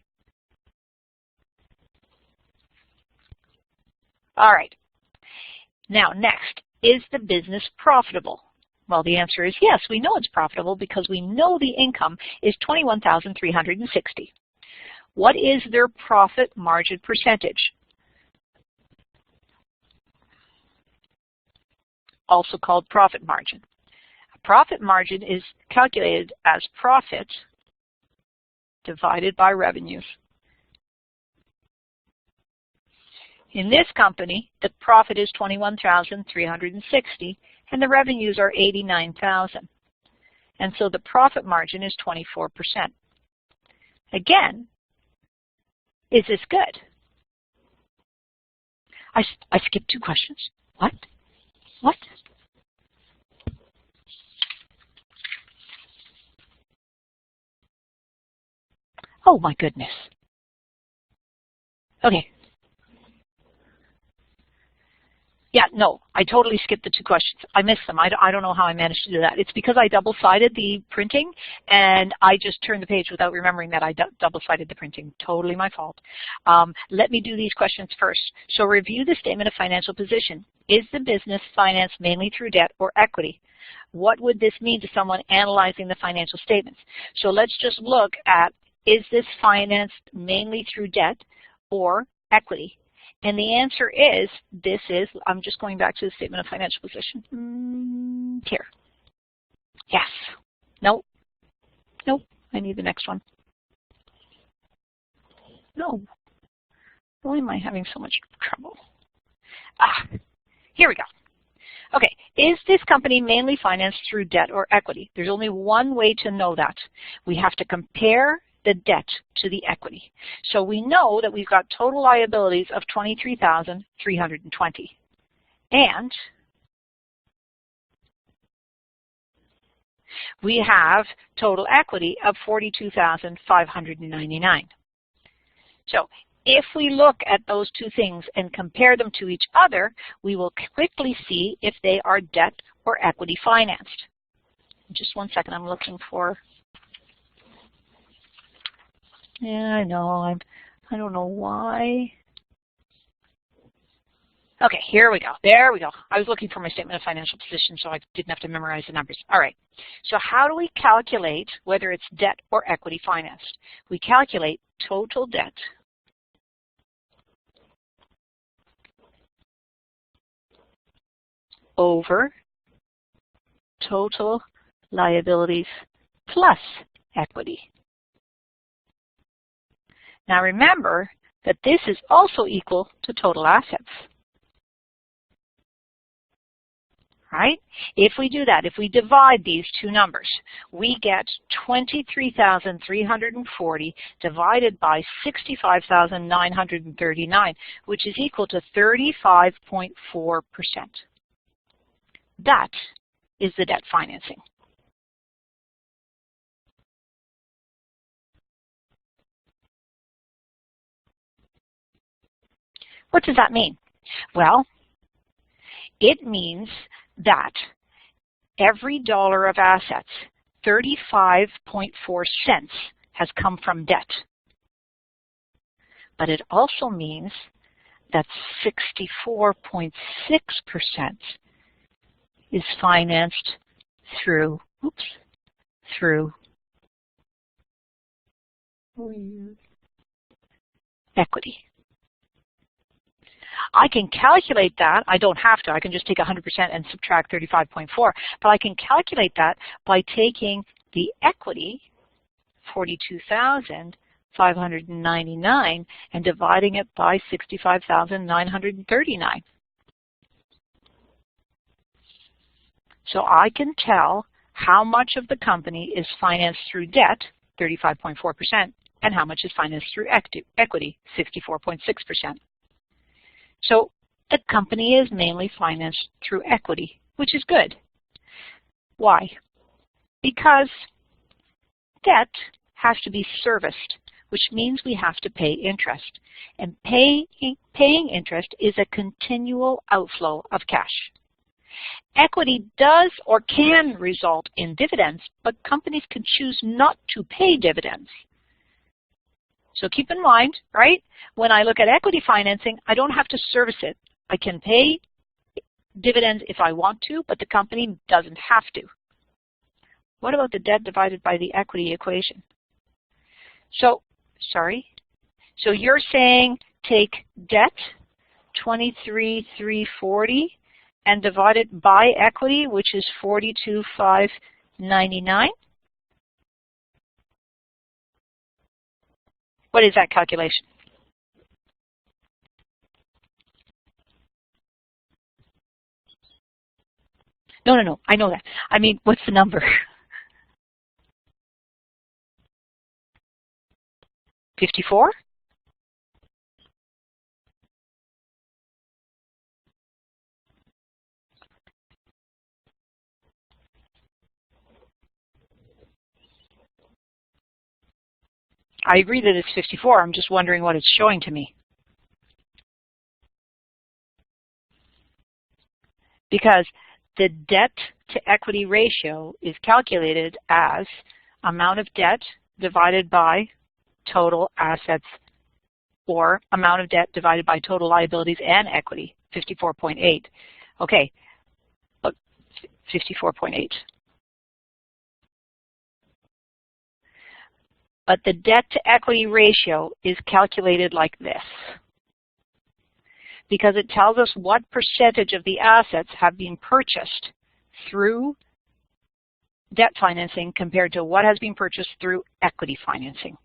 All right. Now, next, is the business profitable? Well, the answer is yes, we know it's profitable because we know the income is $21,360. What is their profit margin percentage? Also called profit margin. A profit margin is calculated as profit divided by revenues. In this company, the profit is $21,360 and the revenues are $89,000. And so the profit margin is 24%. Again, is this good? I skipped 2 questions. What? What? Oh my goodness. Okay. Yeah, no, I totally skipped the 2 questions. I missed them. I don't know how I managed to do that. It's because I double-sided the printing, and I just turned the page without remembering that I double-sided the printing. Totally my fault. Let me do these questions first. So review the statement of financial position. Is the business financed mainly through debt or equity? What would this mean to someone analyzing the financial statements? So let's just look at, is this financed mainly through debt or equity? And the answer is, this is, I'm just going back to the statement of financial position. Here. Yes. No. Nope. I need the next one. No. Why am I having so much trouble? Here we go. Okay. Is this company mainly financed through debt or equity? There's only one way to know that. We have to compare the debt to the equity. So we know that we've got total liabilities of $23,320. And we have total equity of $42,599. So if we look at those 2 things and compare them to each other, we will quickly see if they are debt or equity financed. Just 1 second, I'm looking for. Yeah, I know. I don't know why. Okay, here we go. There we go. I was looking for my statement of financial position, so I didn't have to memorize the numbers. All right. So how do we calculate whether it's debt or equity financed? We calculate total debt over total liabilities plus equity. Now remember that this is also equal to total assets. Right? If we do that, if we divide these 2 numbers, we get 23,340 divided by 65,939, which is equal to 35.4%. That is the debt financing. What does that mean? Well, it means that every dollar of assets, 35.4 cents has come from debt. But it also means that 64.6% is financed through, equity. I can calculate that. I don't have to. I can just take 100% and subtract 35.4. But I can calculate that by taking the equity, 42,599, and dividing it by 65,939. So I can tell how much of the company is financed through debt, 35.4%, and how much is financed through equity, 64.6%. So the company is mainly financed through equity, which is good. Why? Because debt has to be serviced, which means we have to pay interest. And paying interest is a continual outflow of cash. Equity does or can result in dividends, but companies can choose not to pay dividends. So keep in mind, right, when I look at equity financing, I don't have to service it. I can pay dividends if I want to, but the company doesn't have to. What about the debt divided by the equity equation? So, so you're saying take debt, 23,340, and divide it by equity, which is 42,599? What is that calculation? No, I know that. I mean, what's the number? 54? I agree that it's 54. I'm just wondering what it's showing to me. Because the debt to equity ratio is calculated as amount of debt divided by total assets, or amount of debt divided by total liabilities and equity, 54.8. Okay, 54.8. But the debt to equity ratio is calculated like this, because it tells us what percentage of the assets have been purchased through debt financing compared to what has been purchased through equity financing.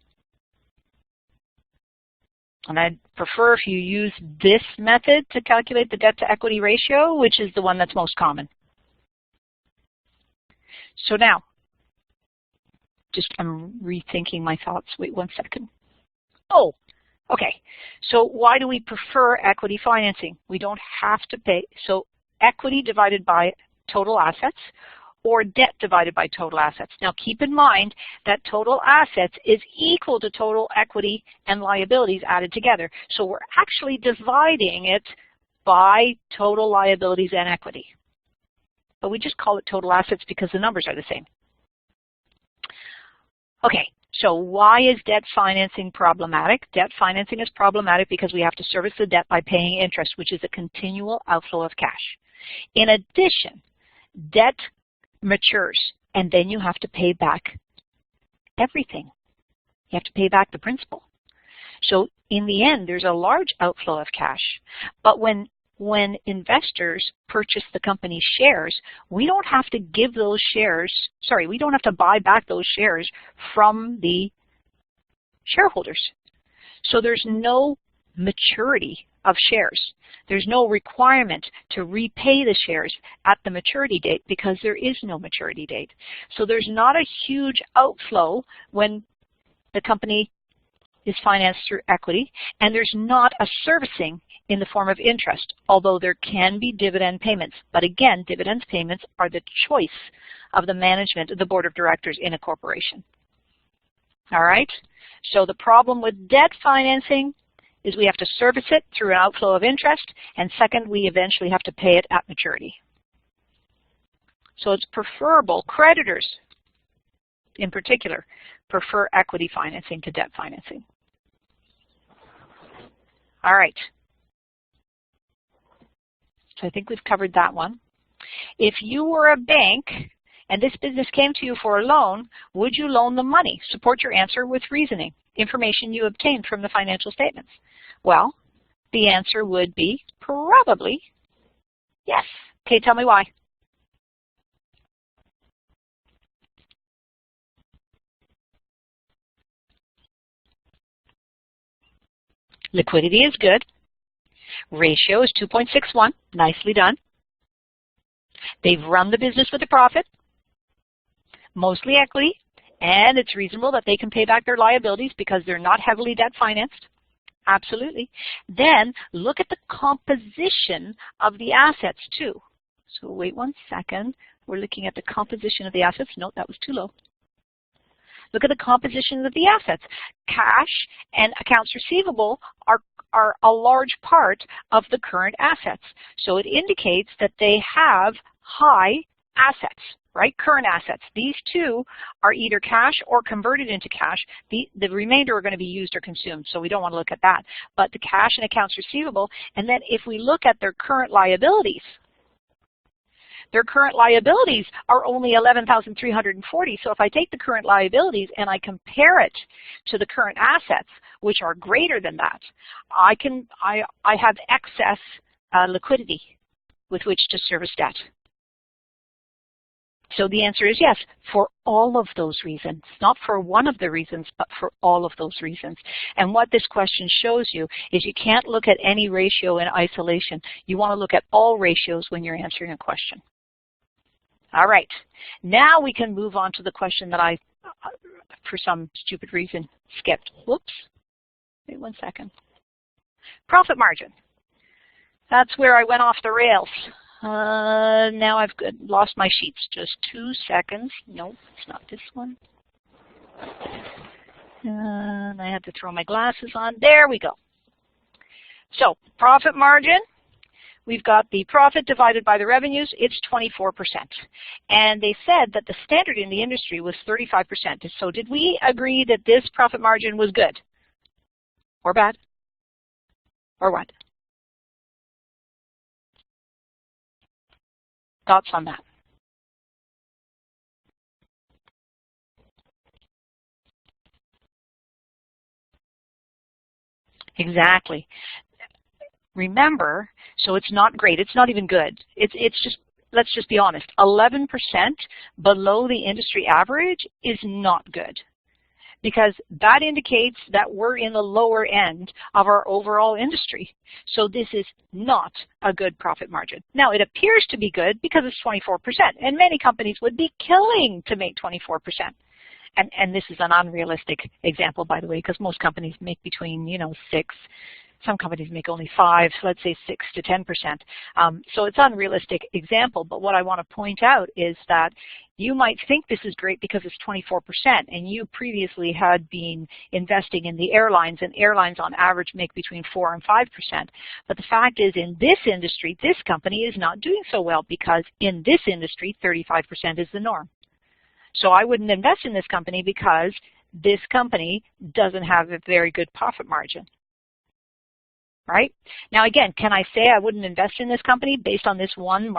And I'd prefer if you use this method to calculate the debt to equity ratio, which is the one that's most common. So now, I'm rethinking my thoughts. Wait one second. Oh, okay. So why do we prefer equity financing? We don't have to pay. So equity divided by total assets, or debt divided by total assets. Now keep in mind that total assets is equal to total equity and liabilities added together. So we're actually dividing it by total liabilities and equity. But we just call it total assets because the numbers are the same. Okay, so why is debt financing problematic? Debt financing is problematic because we have to service the debt by paying interest, which is a continual outflow of cash. In addition, debt matures, and then you have to pay back everything. You have to pay back the principal. So in the end, there's a large outflow of cash. But when investors purchase the company's shares, we don't have to give those shares, we don't have to buy back those shares from the shareholders. So there's no maturity of shares. There's no requirement to repay the shares at the maturity date because there is no maturity date. So there's not a huge outflow when the company is financed through equity, and there's not a servicing in the form of interest, although there can be dividend payments. But again, dividend payments are the choice of the management, the board of directors in a corporation. All right? So the problem with debt financing is we have to service it through an outflow of interest, and second, we eventually have to pay it at maturity. So it's preferable, creditors in particular, prefer equity financing to debt financing. All right. So I think we've covered that one. If you were a bank and this business came to you for a loan, would you loan them money? Support your answer with reasoning, information you obtained from the financial statements. Well, the answer would be probably yes. Okay, tell me why. Liquidity is good. Ratio is 2.61. Nicely done. They've run the business with a profit, mostly equity, and it's reasonable that they can pay back their liabilities because they're not heavily debt financed. Absolutely. Then look at the composition of the assets too. So wait one second. We're looking at the composition of the assets. No, that was too low. Look at the composition of the assets. Cash and accounts receivable are a large part of the current assets. So it indicates that they have high assets, right? Current assets. These two are either cash or converted into cash. The remainder are going to be used or consumed, so we don't want to look at that. But the cash and accounts receivable, and then if we look at their current liabilities, their current liabilities are only $11,340. So if I take the current liabilities and I compare it to the current assets, which are greater than that, I have excess liquidity with which to service debt. So the answer is yes, for all of those reasons. Not for one of the reasons, but for all of those reasons. And what this question shows you is you can't look at any ratio in isolation. You want to look at all ratios when you're answering a question. All right, now we can move on to the question that I, for some stupid reason, skipped. Whoops, wait 1 second. Profit margin. That's where I went off the rails. Now I've lost my sheets. Just 2 seconds. No, it's not this one. And I had to throw my glasses on. There we go. So profit margin. We've got the profit divided by the revenues. It's 24%. And they said that the standard in the industry was 35%. So did we agree that this profit margin was good? Or bad? Or what? Thoughts on that? Exactly. Remember, so it's not great. It's not even good. It's just, let's just be honest. 11% below the industry average is not good, because that indicates that we're in the lower end of our overall industry. So this is not a good profit margin. Now, it appears to be good because it's 24%, and many companies would be killing to make 24%. And this is an unrealistic example, by the way, because most companies make between, 6. Some companies make only 5, let's say 6 to 10%. So it's an unrealistic example, but what I want to point out is that you might think this is great because it's 24%, and you previously had been investing in the airlines, and airlines on average make between 4 and 5%. But the fact is, in this industry, this company is not doing so well because in this industry, 35% is the norm. So I wouldn't invest in this company because this company doesn't have a very good profit margin. Right? Now again, can I say I wouldn't invest in this company based on this one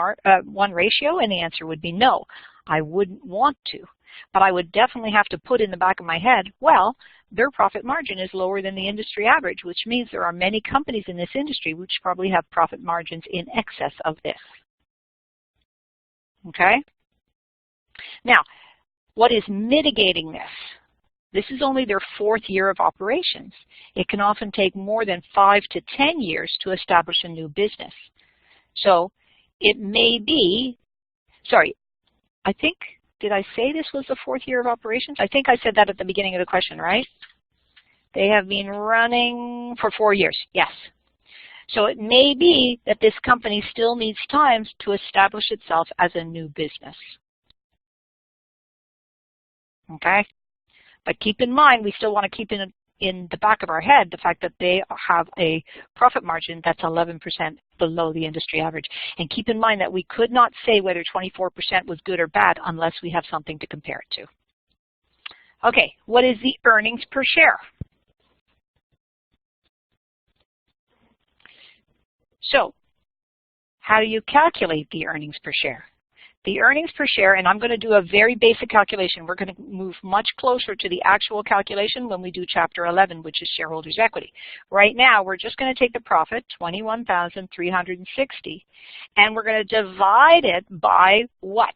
ratio? And the answer would be no. I wouldn't want to. But I would definitely have to put in the back of my head, well, their profit margin is lower than the industry average, which means there are many companies in this industry which probably have profit margins in excess of this. Okay? Now, what is mitigating this? This is only their 4th year of operations. It can often take more than 5 to 10 years to establish a new business. So it may be, sorry, I think, did I say this was the 4th year of operations? I think I said that at the beginning of the question, right? They have been running for 4 years, yes. So it may be that this company still needs time to establish itself as a new business. Okay? But keep in mind, we still want to keep in the back of our head the fact that they have a profit margin that's 11% below the industry average. And keep in mind that we could not say whether 24% was good or bad unless we have something to compare it to. Okay, what is the earnings per share? So, how do you calculate the earnings per share? The earnings per share, and I'm going to do a very basic calculation. We're going to move much closer to the actual calculation when we do Chapter 11, which is shareholders' equity. Right now, we're just going to take the profit, $21,360, and we're going to divide it by what?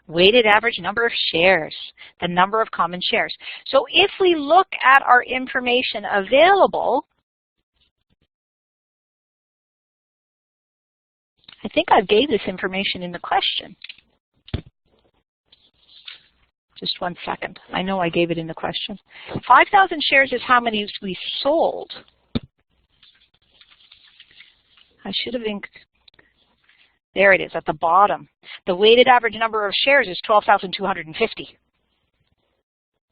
Weighted average number of shares, the number of common shares. So if we look at our information available, I think I gave this information in the question. Just 1 second. I know I gave it in the question. 5,000 shares is how many we sold. I should have there it is at the bottom. The weighted average number of shares is 12,250.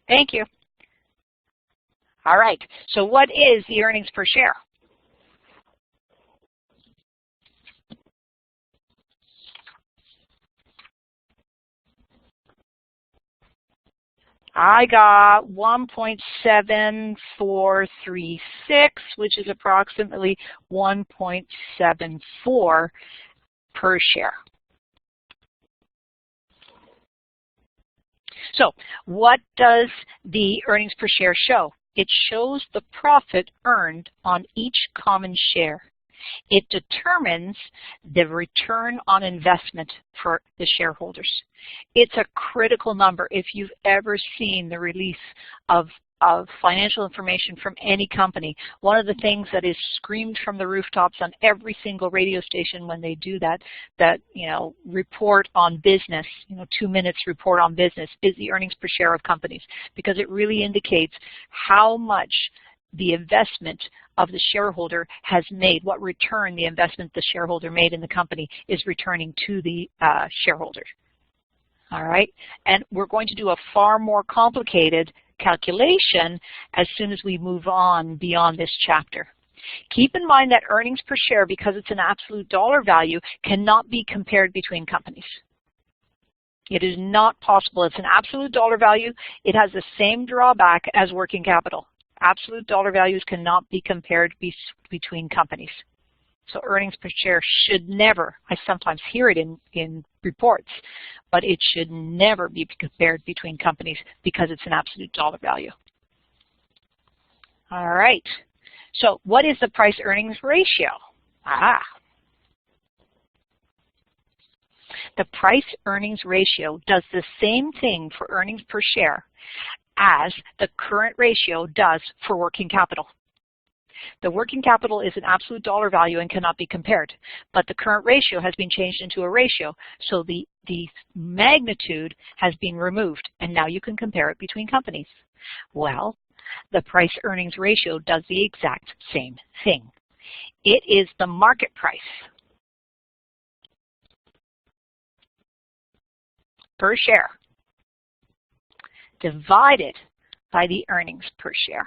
Thank you. All right, so what is the earnings per share? I got 1.7436, which is approximately 1.74 per share. So what does the earnings per share show? it shows the profit earned on each common share. It determines the return on investment for the shareholders. It's a critical number. If you've ever seen the release of financial information from any company, one of the things that is screamed from the rooftops on every single radio station when they do that report on business, 2 minutes report on business, is the earnings per share of companies, because it really indicates how much the investment of the shareholder has made, what return the investment the shareholder made in the company is returning to the shareholder. All right, and we're going to do a far more complicated calculation as soon as we move on beyond this chapter. Keep in mind that earnings per share, because it's an absolute dollar value, cannot be compared between companies. It is not possible. It's an absolute dollar value. It has the same drawback as working capital. Absolute dollar values cannot be compared between companies. So earnings per share should never, I sometimes hear it in reports, but it should never be compared between companies because it's an absolute dollar value. All right, so what is the price-earnings ratio? The price-earnings ratio does the same thing for earnings per share as the current ratio does for working capital. The working capital is an absolute dollar value and cannot be compared, but the current ratio has been changed into a ratio, so the magnitude has been removed, and now you can compare it between companies. Well, the price-earnings ratio does the exact same thing. It is the market price per share divided by the earnings per share.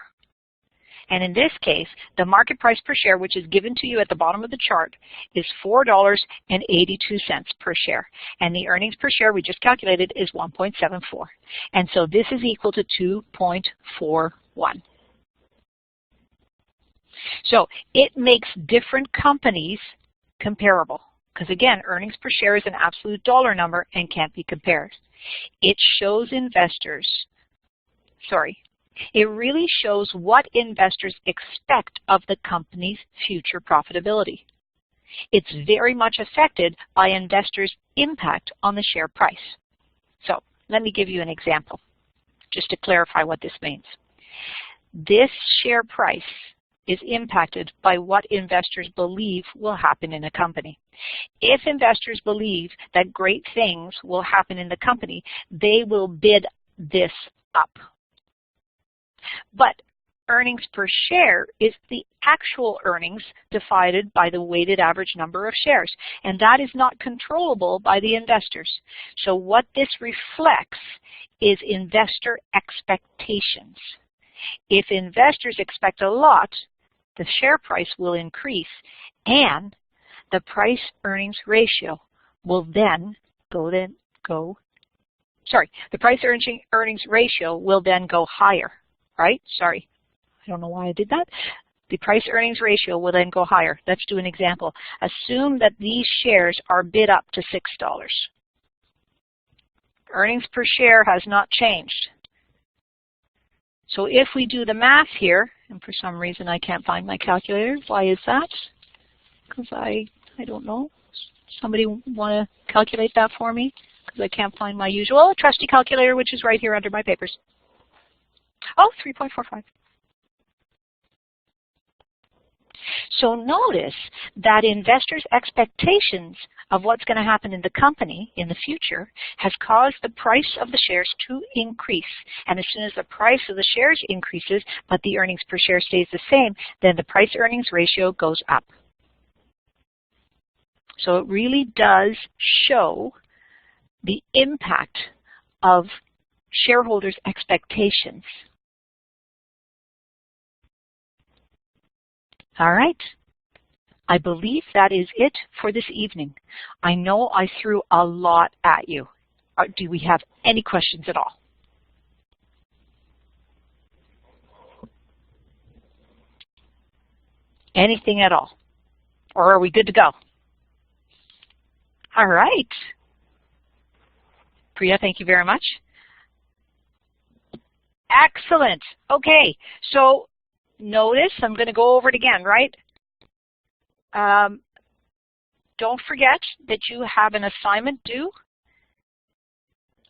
And in this case, the market price per share, which is given to you at the bottom of the chart, is $4.82 per share. And the earnings per share we just calculated is 1.74. And so this is equal to 2.41. So it makes different companies comparable, because again, earnings per share is an absolute dollar number and can't be compared. It shows investors, it really shows what investors expect of the company's future profitability. It's very much affected by investors' impact on the share price. So let me give you an example, just to clarify what this means. This share price is impacted by what investors believe will happen in a company. If investors believe that great things will happen in the company, they will bid this up. But earnings per share is the actual earnings divided by the weighted average number of shares, and that is not controllable by the investors. So what this reflects is investor expectations. If investors expect a lot, the share price will increase, and the price-earnings ratio will then the price-earnings ratio will then go higher. Right? Sorry, I don't know why I did that. The price-earnings ratio will then go higher. Let's do an example. Assume that these shares are bid up to $6. Earnings per share has not changed. So if we do the math here, and for some reason I can't find my calculator. Why is that? Because I don't know. Somebody want to calculate that for me? Because I can't find my usual trusty calculator, which is right here under my papers. Oh, 3.45. So notice that investors' expectations of what's going to happen in the company in the future has caused the price of the shares to increase. And as soon as the price of the shares increases, but the earnings per share stays the same, then the price-earnings ratio goes up. So it really does show the impact of shareholders' expectations. All right, I believe that is it for this evening. I know I threw a lot at you. Do we have any questions at all? Anything at all? Or are we good to go? All right. Priya, thank you very much. Excellent. Okay, so notice, I'm going to go over it again, right? Don't forget that you have an assignment due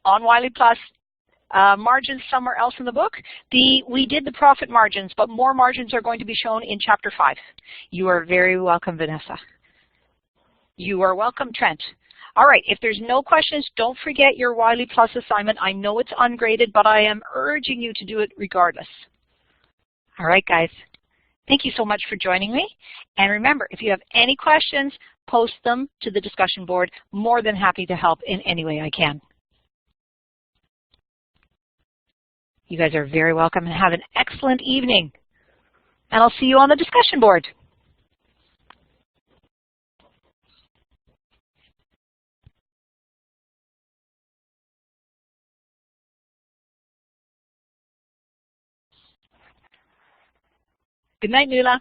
on Wiley Plus. Margins somewhere else in the book. We did the profit margins, but more margins are going to be shown in Chapter 5. You are very welcome, Vanessa. You are welcome, Trent. All right, if there's no questions, don't forget your Wiley Plus assignment. I know it's ungraded, but I am urging you to do it regardless. All right, guys. Thank you so much for joining me. And remember, if you have any questions, post them to the discussion board. More than happy to help in any way I can. You guys are very welcome and have an excellent evening. And I'll see you on the discussion board. Good night, Nuala.